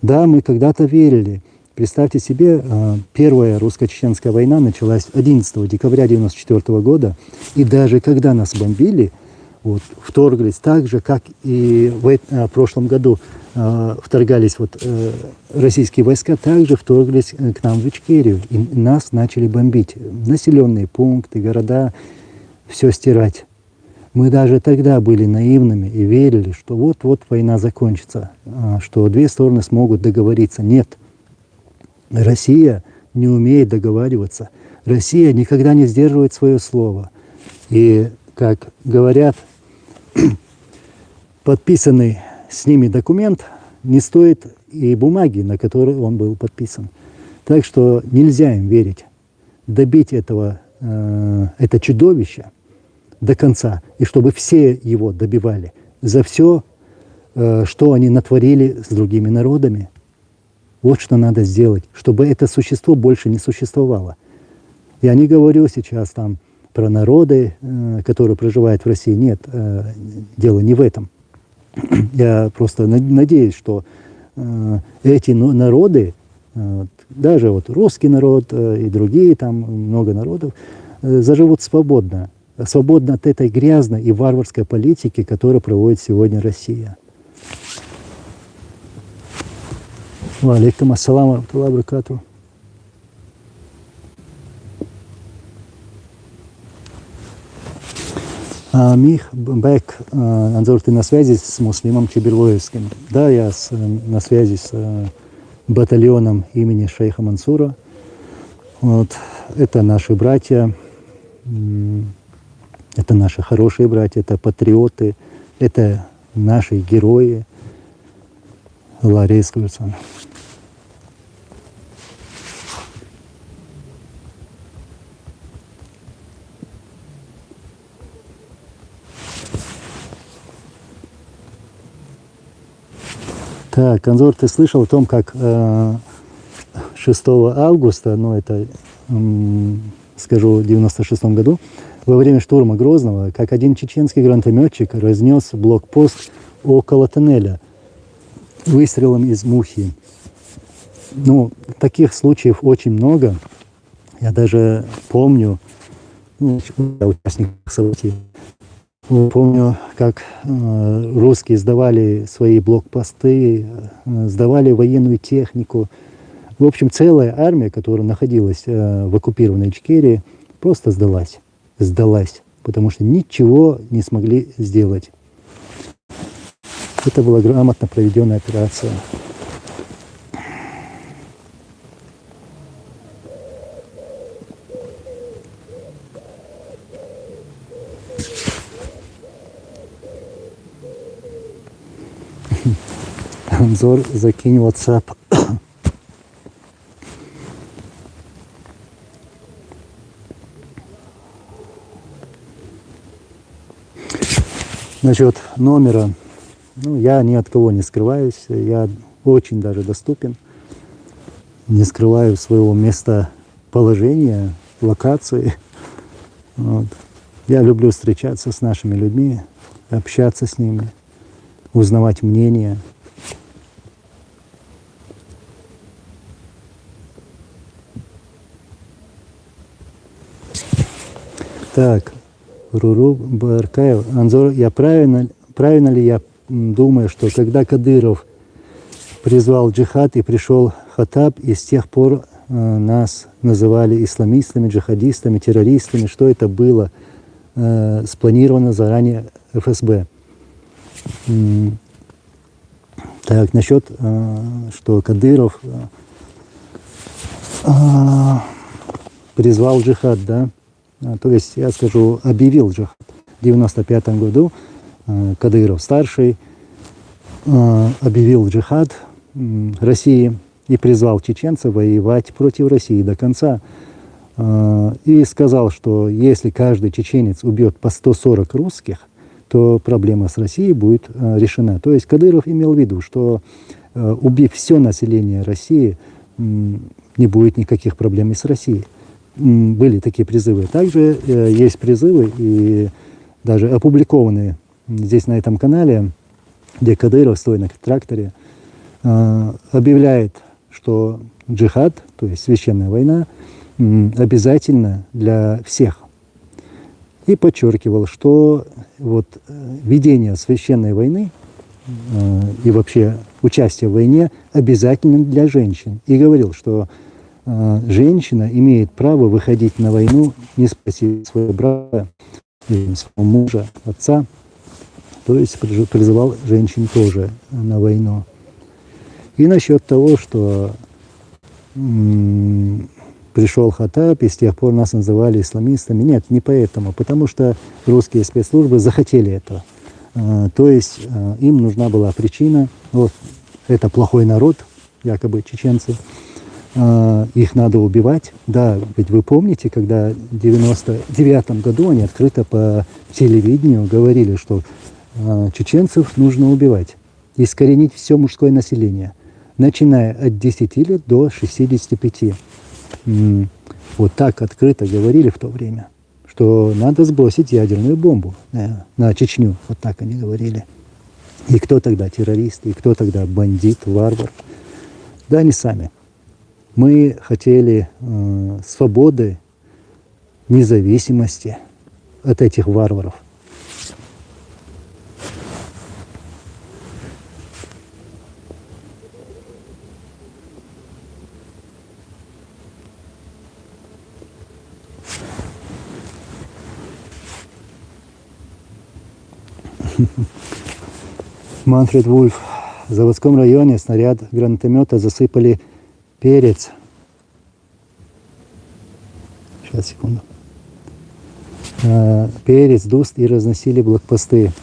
Да, мы когда-то верили. Представьте себе, первая русско-чеченская война началась 11 декабря 1994 года. И даже когда нас бомбили, вот, вторглись так же, как и в прошлом году вторгались российские войска, также вторглись к нам в Ичкерию. И нас начали бомбить. Населенные пункты, города, все стирать. Мы даже тогда были наивными и верили, что вот-вот война закончится, что две стороны смогут договориться. Нет. Россия не умеет договариваться. Россия никогда не сдерживает свое слово. И, как говорят, подписанный с ними документ не стоит и бумаги, на которые он был подписан. Так что нельзя им верить. Добить это чудовище до конца, и чтобы все его добивали за все, что они натворили с другими народами. Вот что надо сделать, чтобы это существо больше не существовало. Я не говорю сейчас там про народы, которые проживают в России. Нет, дело не в этом. Я просто надеюсь, что эти народы, даже вот русский народ и другие, там много народов, заживут свободно. Свободно от этой грязной и варварской политики, которую проводит сегодня Россия. Ва алейкум ассаламу ва рахматуллахи ва баракатуху. Мих Бек, Анзор, ты на связи с Муслимом Чеберлоевским? Да, я на связи с батальоном имени шейха Мансура. Вот. Это наши братья, это наши хорошие братья, это патриоты, это наши герои. Аллах рискуется. Так, Анзор, ты слышал о том, как 6 августа, ну это, скажу, в 96 году, во время штурма Грозного, как один чеченский гранатометчик разнес блокпост около тоннеля выстрелом из мухи. Ну, таких случаев очень много. Я даже помню, ну, я участник событий, помню, как русские сдавали свои блокпосты, сдавали военную технику. В общем, целая армия, которая находилась в оккупированной Ичкерии, просто сдалась. Сдалась, потому что ничего не смогли сделать. Это была грамотно проведенная операция. Анзор, закинь WhatsApp. Насчет номера, ну, я ни от кого не скрываюсь, я очень даже доступен, не скрываю своего местоположения, локации. Вот. Я люблю встречаться с нашими людьми, общаться с ними, узнавать мнения. Так, Руру Баркаев, Анзор, я правильно ли я думаю, что когда Кадыров призвал джихад и пришел Хаттаб, и с тех пор нас называли исламистами, джихадистами, террористами, что это было спланировано заранее ФСБ. Так, насчет, что Кадыров призвал джихад, да? То есть, я скажу, объявил джихад. В 1995 году Кадыров старший объявил джихад России и призвал чеченцев воевать против России до конца. И сказал, что если каждый чеченец убьет по 140 русских, то проблема с Россией будет решена. То есть Кадыров имел в виду, что убив все население России, не будет никаких проблем и с Россией. Были такие призывы. Также есть призывы, и даже опубликованные здесь на этом канале, где Кадыров, стоя на тракторе, объявляет, что джихад, то есть священная война, обязательно для всех. И подчеркивал, что вот ведение священной войны и вообще участие в войне обязательно для женщин. И говорил, что женщина имеет право выходить на войну, не спасти своего брата, своего мужа, отца. То есть призывал женщин тоже на войну. И насчет того, что пришел Хаттаб, и с тех пор нас называли исламистами. Нет, не поэтому, потому что русские спецслужбы захотели этого. То есть им нужна была причина. Вот это плохой народ, якобы чеченцы, их надо убивать. Да, ведь вы помните, когда в 99 году они открыто по телевидению говорили, что чеченцев нужно убивать, искоренить все мужское население, начиная от 10 лет до 65. Вот так открыто говорили в то время, что надо сбросить ядерную бомбу на Чечню. Вот так они говорили. И кто тогда террорист, и кто тогда бандит, варвар? Да, они сами. Мы хотели свободы, независимости от этих варваров. Манфред Вульф. В заводском районе снаряд гранатомета засыпали перец. Сейчас, секунду. Перец, дуст и разносили блокпосты.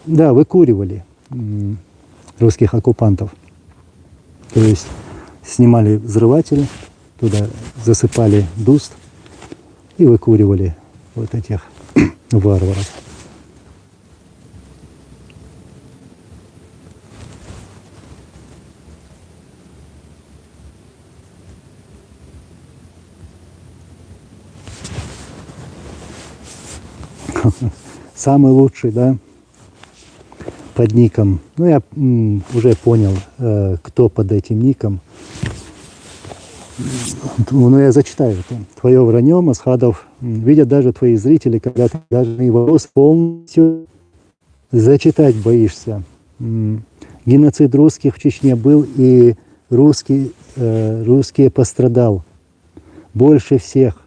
Да, выкуривали русских оккупантов. То есть снимали взрыватели, туда засыпали дуст и выкуривали вот этих варваров. Самый лучший, да, под ником. Ну, я уже понял, кто под этим ником. Ну, я зачитаю это. Твое вранье, Масхадов, видят даже твои зрители, когда ты даже и вопрос полностью зачитать боишься. Геноцид русских в Чечне был, и русские пострадал больше всех.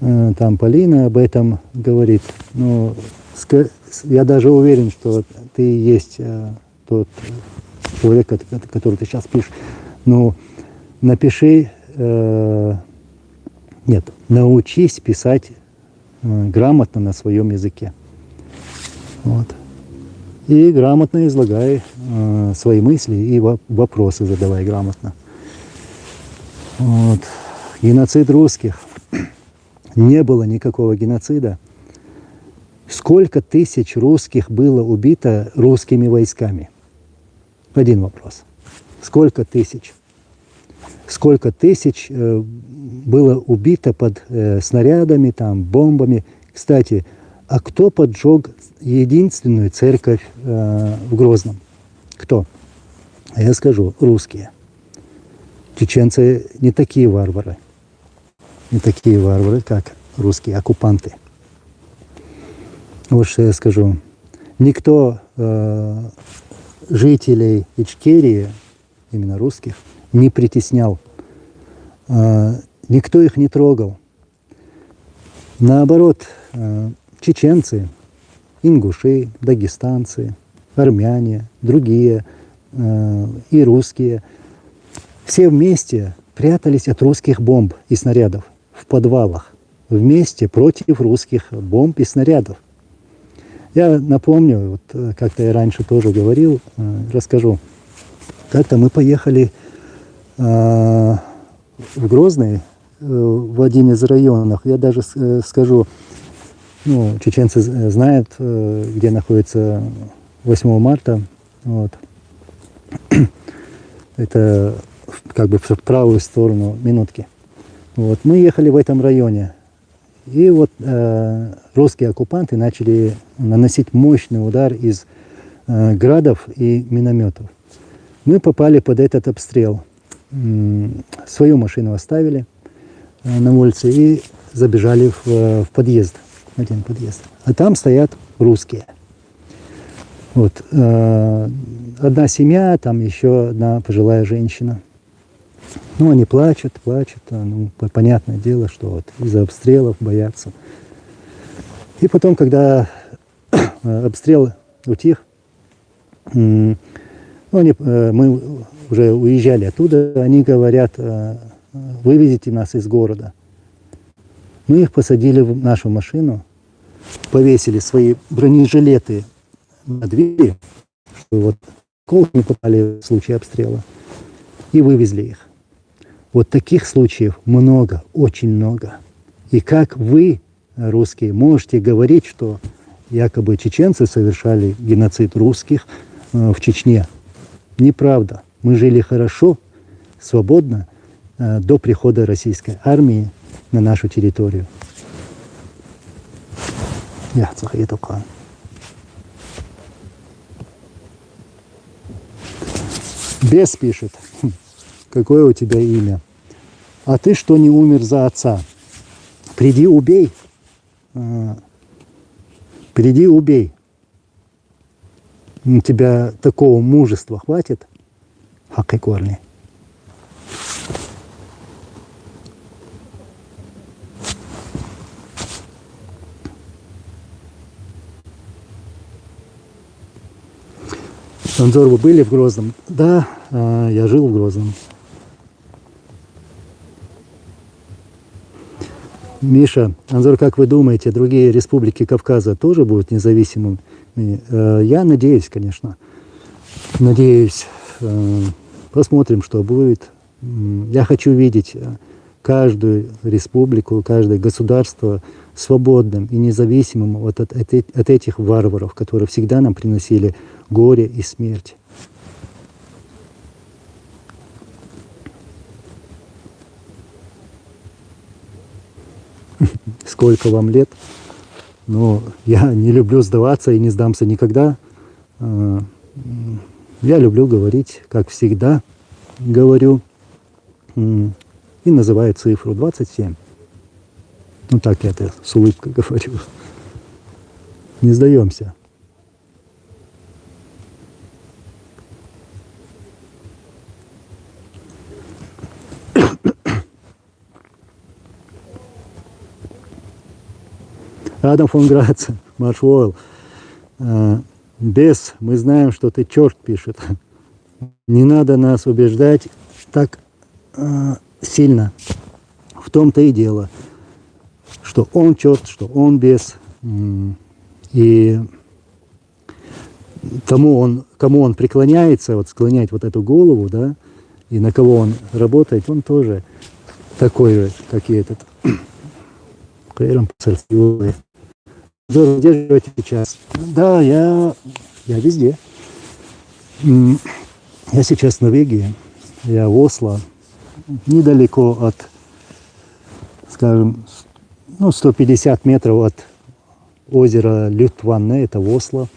Там Полина об этом говорит. Ну, я даже уверен, что ты и есть тот человек, который ты сейчас пишешь. Ну, напиши, нет, научись писать грамотно на своем языке. Вот. И грамотно излагай свои мысли и вопросы задавай грамотно. Вот. Геноцид русских. Не было никакого геноцида. Сколько тысяч русских было убито русскими войсками? Один вопрос. Сколько тысяч? Сколько тысяч было убито под снарядами, там, бомбами? Кстати, а кто поджег единственную церковь в Грозном? Кто? А я скажу, русские. Чеченцы не такие варвары. Не такие варвары, как русские оккупанты. Вот что я скажу. Никто жителей Ичкерии, именно русских, не притеснял. Никто их не трогал. Наоборот, чеченцы, ингуши, дагестанцы, армяне, другие и русские, все вместе прятались от русских бомб и снарядов в подвалах, вместе против русских бомб и снарядов. Я напомню, вот как-то я раньше тоже говорил, расскажу. Как-то мы поехали в Грозный, в один из районов. Я даже скажу, ну, чеченцы знают, где находится 8 марта. Вот. Это как бы в правую сторону минутки. Вот. Мы ехали в этом районе. И вот русские оккупанты начали наносить мощный удар из градов и минометов. Мы попали под этот обстрел. Свою машину оставили на улице и забежали в подъезд, один подъезд. А там стоят русские. Вот. Одна семья, там еще одна пожилая женщина. Ну, они плачут. Ну, понятное дело, что вот из-за обстрелов боятся. И потом, когда обстрел утих, мы уже уезжали оттуда, они говорят, вывезите нас из города. Мы их посадили в нашу машину, повесили свои бронежилеты на двери, что вот осколками попали в случае обстрела и вывезли их. Вот таких случаев много, очень много. И как вы, русские, можете говорить, что якобы чеченцы совершали геноцид русских в Чечне? Неправда. Мы жили хорошо, свободно до прихода российской армии на нашу территорию. Бес пишет: какое у тебя имя? А ты что не умер за отца? Приди, убей. Приди, убей. У тебя такого мужества хватит? Хакайкорни. Анзор, вы были в Грозном? Да, я жил в Грозном. Миша, Анзор, как вы думаете, другие республики Кавказа тоже будут независимыми? Я надеюсь, конечно. Надеюсь. Посмотрим, что будет. Я хочу видеть каждую республику, каждое государство свободным и независимым от этих варваров, которые всегда нам приносили горе и смерть. Сколько вам лет? Но я не люблю сдаваться и не сдамся никогда. Я люблю говорить, как всегда говорю, и называю цифру 27. Ну так я это с улыбкой говорю. Не сдаемся. Адам фон Грац, Маршвойл. Бес, мы знаем, что ты черт, пишет. Не надо нас убеждать так сильно. В том-то и дело, что он черт, что он бес. И кому он преклоняется, вот склонять вот эту голову, да, и на кого он работает, он тоже такой же, как и этот. Где живете сейчас? Да, я везде. Я сейчас в Норвегии, я в Осло, недалеко от, скажем, 150 метров от озера Lutvannet, это в Осло,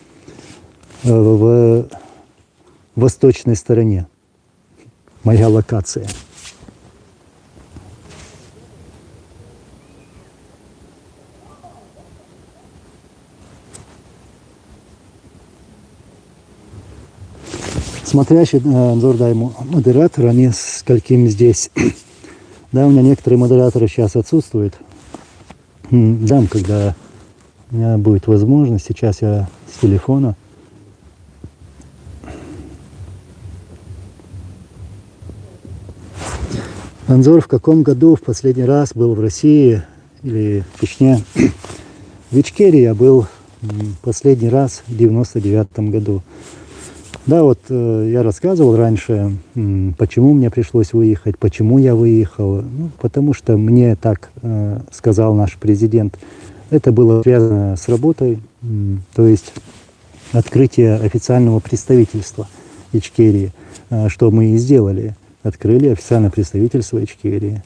в восточной стороне. Моя локация. Смотрящий Анзор, да, ему модератора, нескольким здесь. Да, у меня некоторые модераторы сейчас отсутствуют. Дам, когда у меня будет возможность. Сейчас я с телефона. Анзор, в каком году в последний раз был в России или в Чечне? В Ичкерии я был последний раз в 99-м году. Да, вот я рассказывал раньше, почему мне пришлось выехать, почему я выехал. Ну, потому что мне так сказал наш президент. Это было связано с работой, то есть открытие официального представительства Ичкерии, что мы и сделали. Открыли официальное представительство Ичкерии.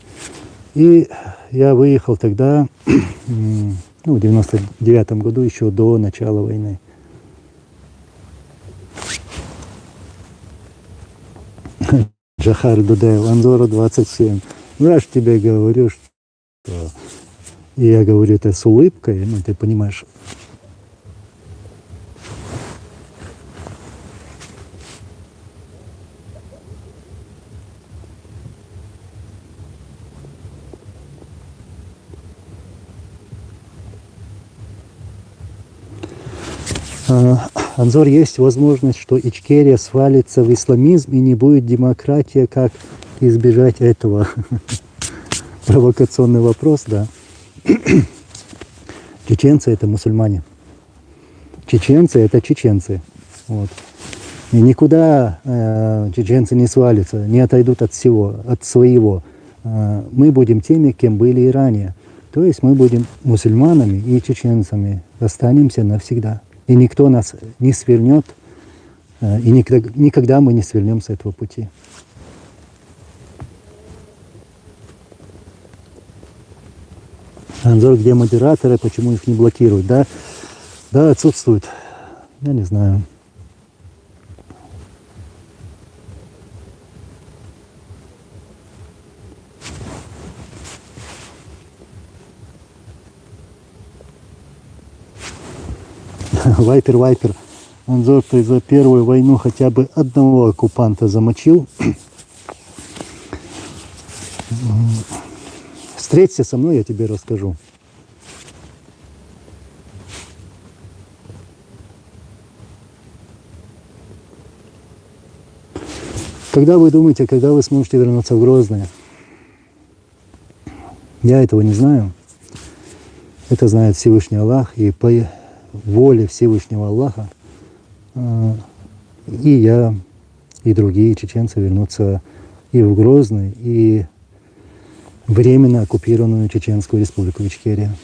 И я выехал тогда, в 99-м году, еще до начала войны. Джахар Дудеев, Анзора 27. Ну, я же тебе говорю, что... И я говорю это с улыбкой, ты понимаешь. Анзор, есть возможность, что Ичкерия свалится в исламизм и не будет демократия, как избежать этого? Провокационный вопрос, да. Чеченцы — это мусульмане. Чеченцы — это чеченцы. Вот. И никуда чеченцы не свалятся, не отойдут от всего, от своего. Мы будем теми, кем были и ранее. То есть мы будем мусульманами и чеченцами, останемся навсегда. И никто нас не свернет, и никогда мы не свернем с этого пути. Анзор, где модераторы, почему их не блокируют? Да, да, отсутствуют. Я не знаю. Вайпер. Анзор, ты за первую войну хотя бы одного оккупанта замочил? Встреться со мной, я тебе расскажу. Когда вы думаете, когда вы сможете вернуться в Грозное? Я этого не знаю. Это знает Всевышний Аллах. И по воле Всевышнего Аллаха и я, и другие чеченцы вернутся и в Грозный, и временно оккупированную Чеченскую Республику Ичкерия.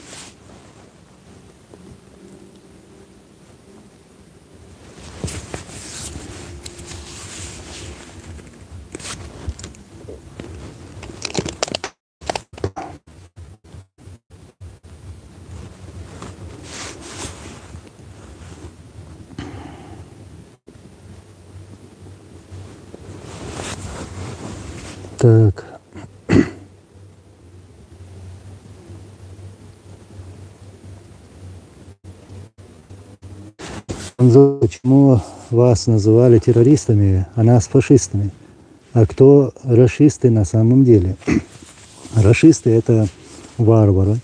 Так. Почему вас называли террористами, а нас фашистами? А кто рашисты на самом деле? Рашисты — это варвары,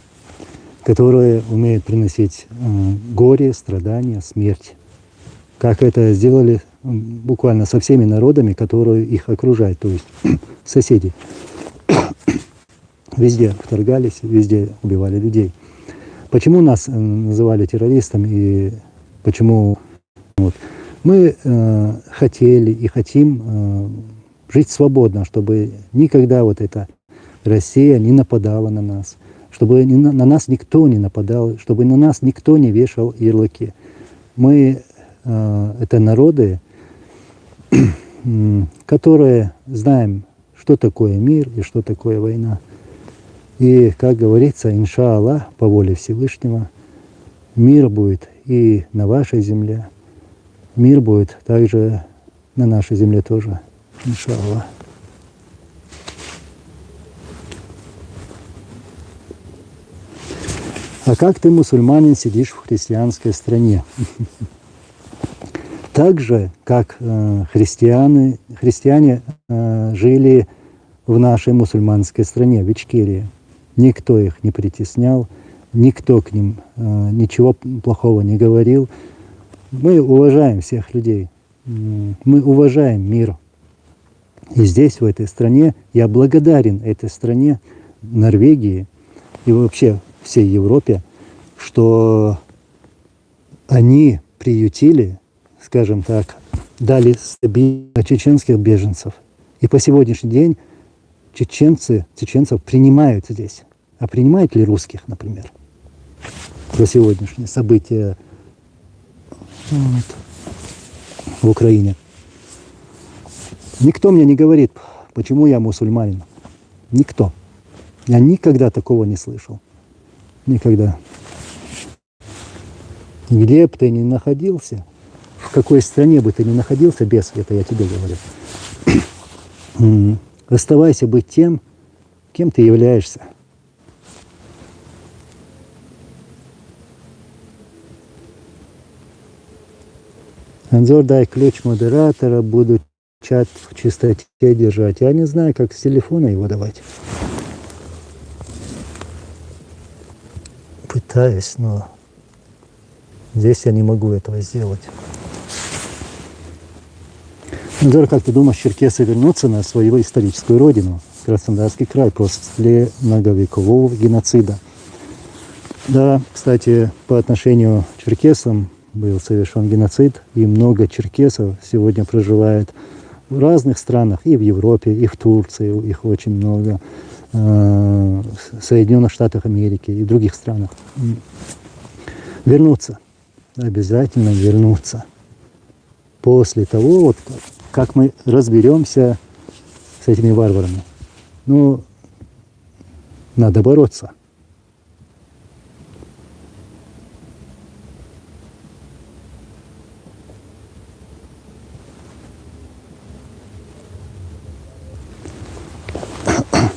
которые умеют приносить горе, страдания, смерть. Как это сделали буквально со всеми народами, которые их окружают, то есть соседи. Везде вторгались, везде убивали людей. Почему нас называли террористами и почему мы хотели и хотим жить свободно, чтобы никогда вот эта Россия не нападала на нас, чтобы на нас никто не нападал, чтобы на нас никто не вешал ярлыки. Мы это народы, которые знаем, что такое мир и что такое война. И, как говорится, иншаллах, по воле Всевышнего, мир будет и на вашей земле, мир будет также на нашей земле тоже, иншаллах. А как ты, мусульманин, сидишь в христианской стране? Так же, как христиане жили в нашей мусульманской стране, в Ичкерии. Никто их не притеснял, никто к ним ничего плохого не говорил. Мы уважаем всех людей, мы уважаем мир. И здесь, в этой стране, я благодарен этой стране, Норвегии и вообще всей Европе, что они приютили, скажем так, дали стабильность чеченских беженцев. И по сегодняшний день чеченцев принимают здесь. А принимают ли русских, например? Про сегодняшние события в Украине. Никто мне не говорит, почему я мусульманин. Никто. Я никогда такого не слышал. Никогда. Где бы ты ни находился, в какой стране бы ты ни находился, без, это я тебе говорю, оставайся быть тем, кем ты являешься. Анзор, дай ключ модератора, буду чат в чистоте держать. Я не знаю, как с телефона его давать. Пытаюсь, но здесь я не могу этого сделать. Анзор, как ты думаешь, черкесы вернутся на свою историческую родину, Краснодарский край, после многовекового геноцида? Да, кстати, по отношению к черкесам был совершен геноцид, и много черкесов сегодня проживает в разных странах, и в Европе, и в Турции, их очень много, в Соединенных Штатах Америки и в других странах. Вернуться, обязательно вернуться. После того, вот, как мы разберемся с этими варварами. Ну, надо бороться.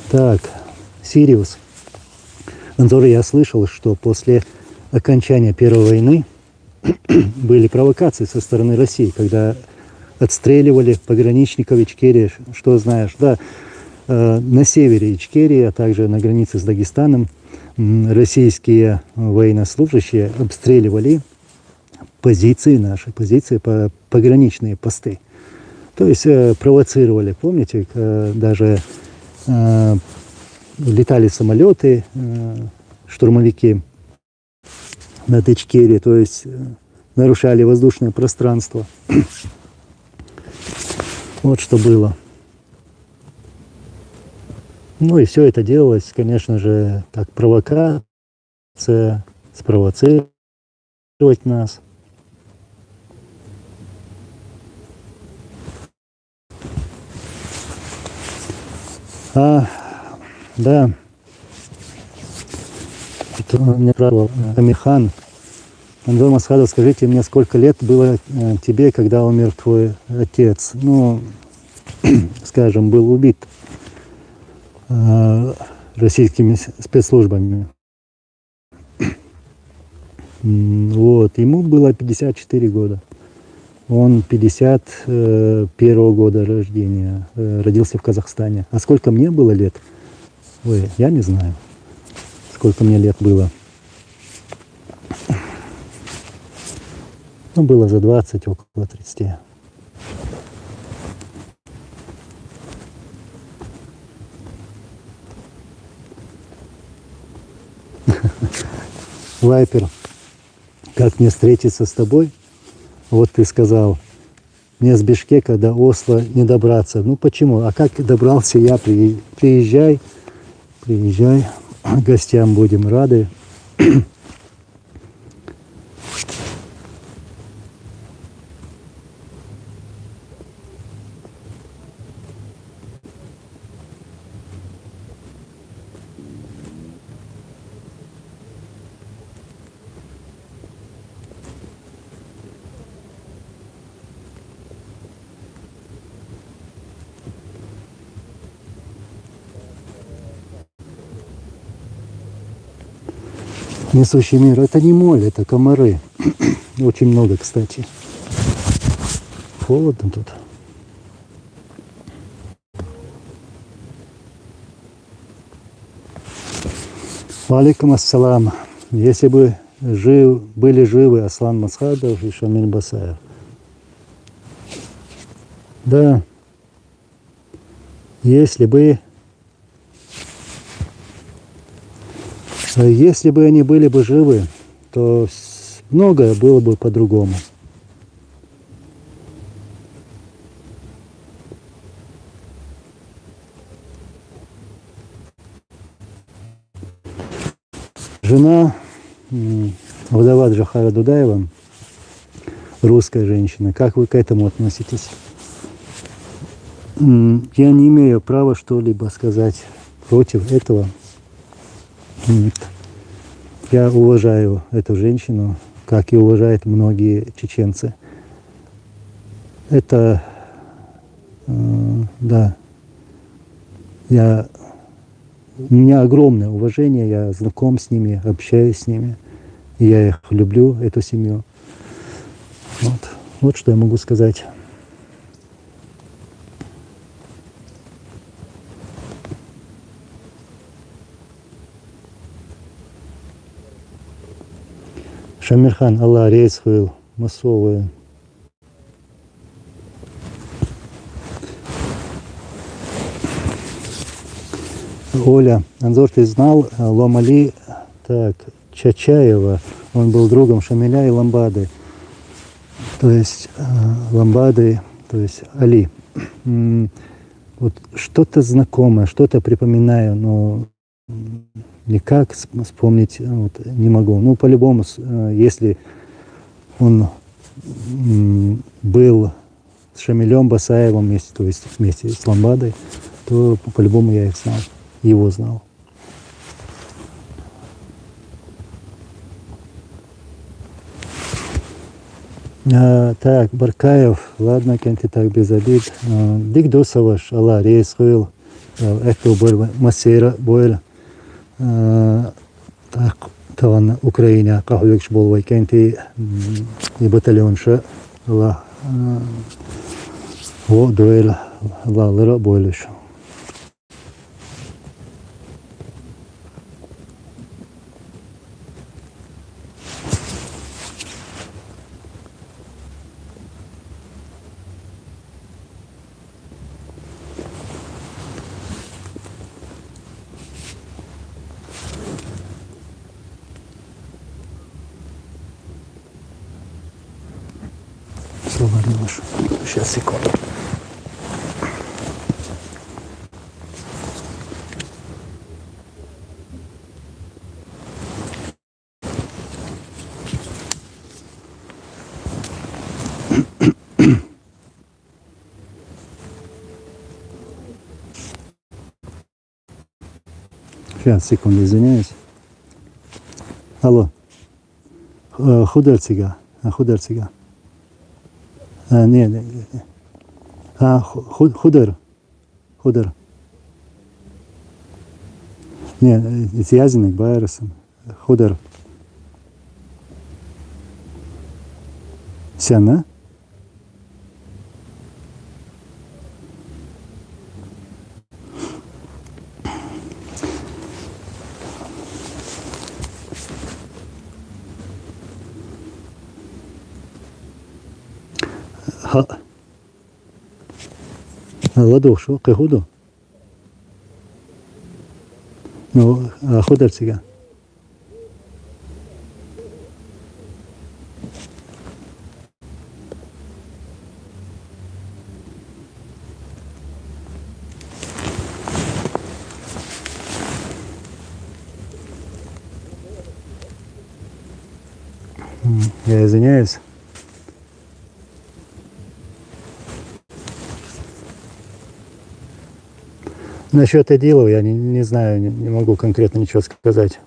Так, Сириус. Анзор, я слышал, что после окончания Первой войны были провокации со стороны России, когда отстреливали пограничников Ичкерии. Что знаешь? Да, на севере Ичкерии, а также на границе с Дагестаном российские военнослужащие обстреливали позиции наши, пограничные посты. То есть провоцировали, помните, даже летали самолеты, штурмовики над Ичкерией, то есть нарушали воздушное пространство. Вот что было. Ну и все это делалось, конечно же, как провокация, спровоцировать нас. Да, это мне правил Амирхан. Анзор Масхадов, скажите мне, сколько лет было тебе, когда умер твой отец? Ну, скажем, был убит российскими спецслужбами. Вот, ему было 54 года. Он 51-го года рождения, родился в Казахстане. А сколько мне было лет? Ой, я не знаю, сколько мне лет было. Ну, было за 20, около 30. Вайпер, как мне встретиться с тобой? Вот ты сказал, мне с Бишкека до Осло не добраться. Ну почему? А как добрался я? Приезжай, гостям будем рады. Несущий мир. Это не моль, это комары. Очень много, кстати. Холодно тут. Валикум ассалам. Если бы были живы Аслан Масхадов и Шамиль Басаев. Да. Если бы они были бы живы, то многое было бы по-другому. Жена, вдова Джохара Дудаева, русская женщина, как вы к этому относитесь? Я не имею права что-либо сказать против этого. Я уважаю эту женщину, как и уважают многие чеченцы. Это, да, у меня огромное уважение, я знаком с ними, общаюсь с ними, и я их люблю, эту семью. Вот что я могу сказать. Шамирхан, Аллах рейс хвил, массовые. Оля, Анзор, ты знал Ломали Чачаева? Он был другом Шамиля и Ламбады. то есть ламбады, то есть Али. Вот что-то знакомое, что-то припоминаю, но никак вспомнить вот, не могу. Ну, по-любому, если он был с Шамилем Басаевым вместе, то есть вместе с ламбадой, то по-любому я их знал, его знал. Так, Баркаев, ладно, кенти так без обид. Дик досаваш, Алла, рейс хыл, эхто был массера бойл. Так, таван Украина, кахуекш болвай кенти и батальонша, Алла, о дуэль, Алла, лыра бойлыш. Слово не ваше. Сейчас, секунду. Сейчас, секунду, извиняюсь. Алло. Худерцига. Худерцига. Не. Худер. Худер. Не, язык байрасан. Худер. Sen, ha? Ладох, шо? Кайхудо? Ну, худер сега. Я извиняюсь. Насчет Эдилова я не знаю, не могу конкретно ничего сказать.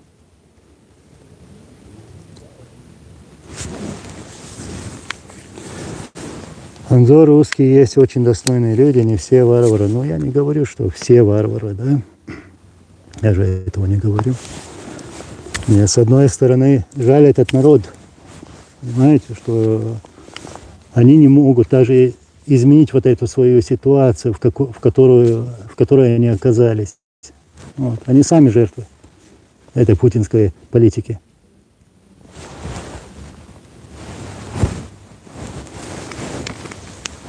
Анзор, русские есть очень достойные люди, не все варвары. Но я не говорю, что все варвары, да? Я же этого не говорю. Мне с одной стороны жаль этот народ. Понимаете, что они не могут даже изменить вот эту свою ситуацию, в которой они оказались. Вот. Они сами жертвы этой путинской политики.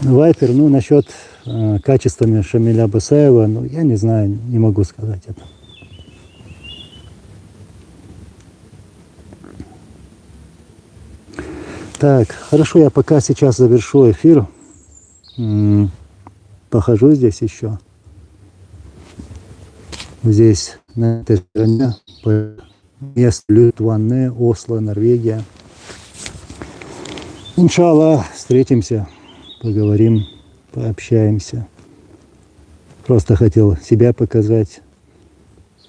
Вайпер, ну, насчет качествами Шамиля Басаева, ну, я не знаю, не могу сказать это. Так, хорошо, я пока сейчас завершу эфир. Похожу здесь еще. Здесь, на этой стороне, место Lutvannet, Осло, Норвегия. Иншаллах, встретимся, поговорим, пообщаемся. Просто хотел себя показать.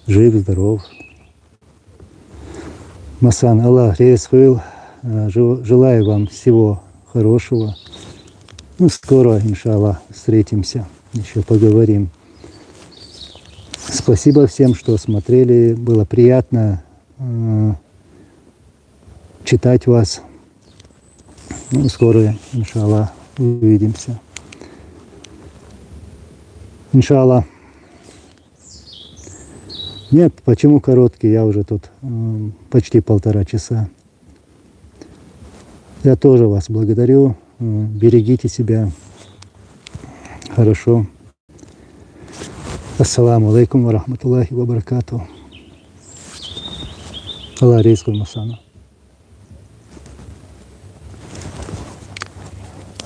Жив, здоров. Масан, Аллах, рейс хыл. Желаю вам всего хорошего. Ну, скоро, иншаллах, встретимся, еще поговорим. Спасибо всем, что смотрели. Было приятно читать вас. Ну, скоро, иншаллах, увидимся. Иншаллах. Нет, почему короткий? Я уже тут почти 1,5 часа. Я тоже вас благодарю. Берегите себя. Хорошо. Ассаламу алейкум ва рахматуллахи ва баракатуху. Аллах рейскул масана.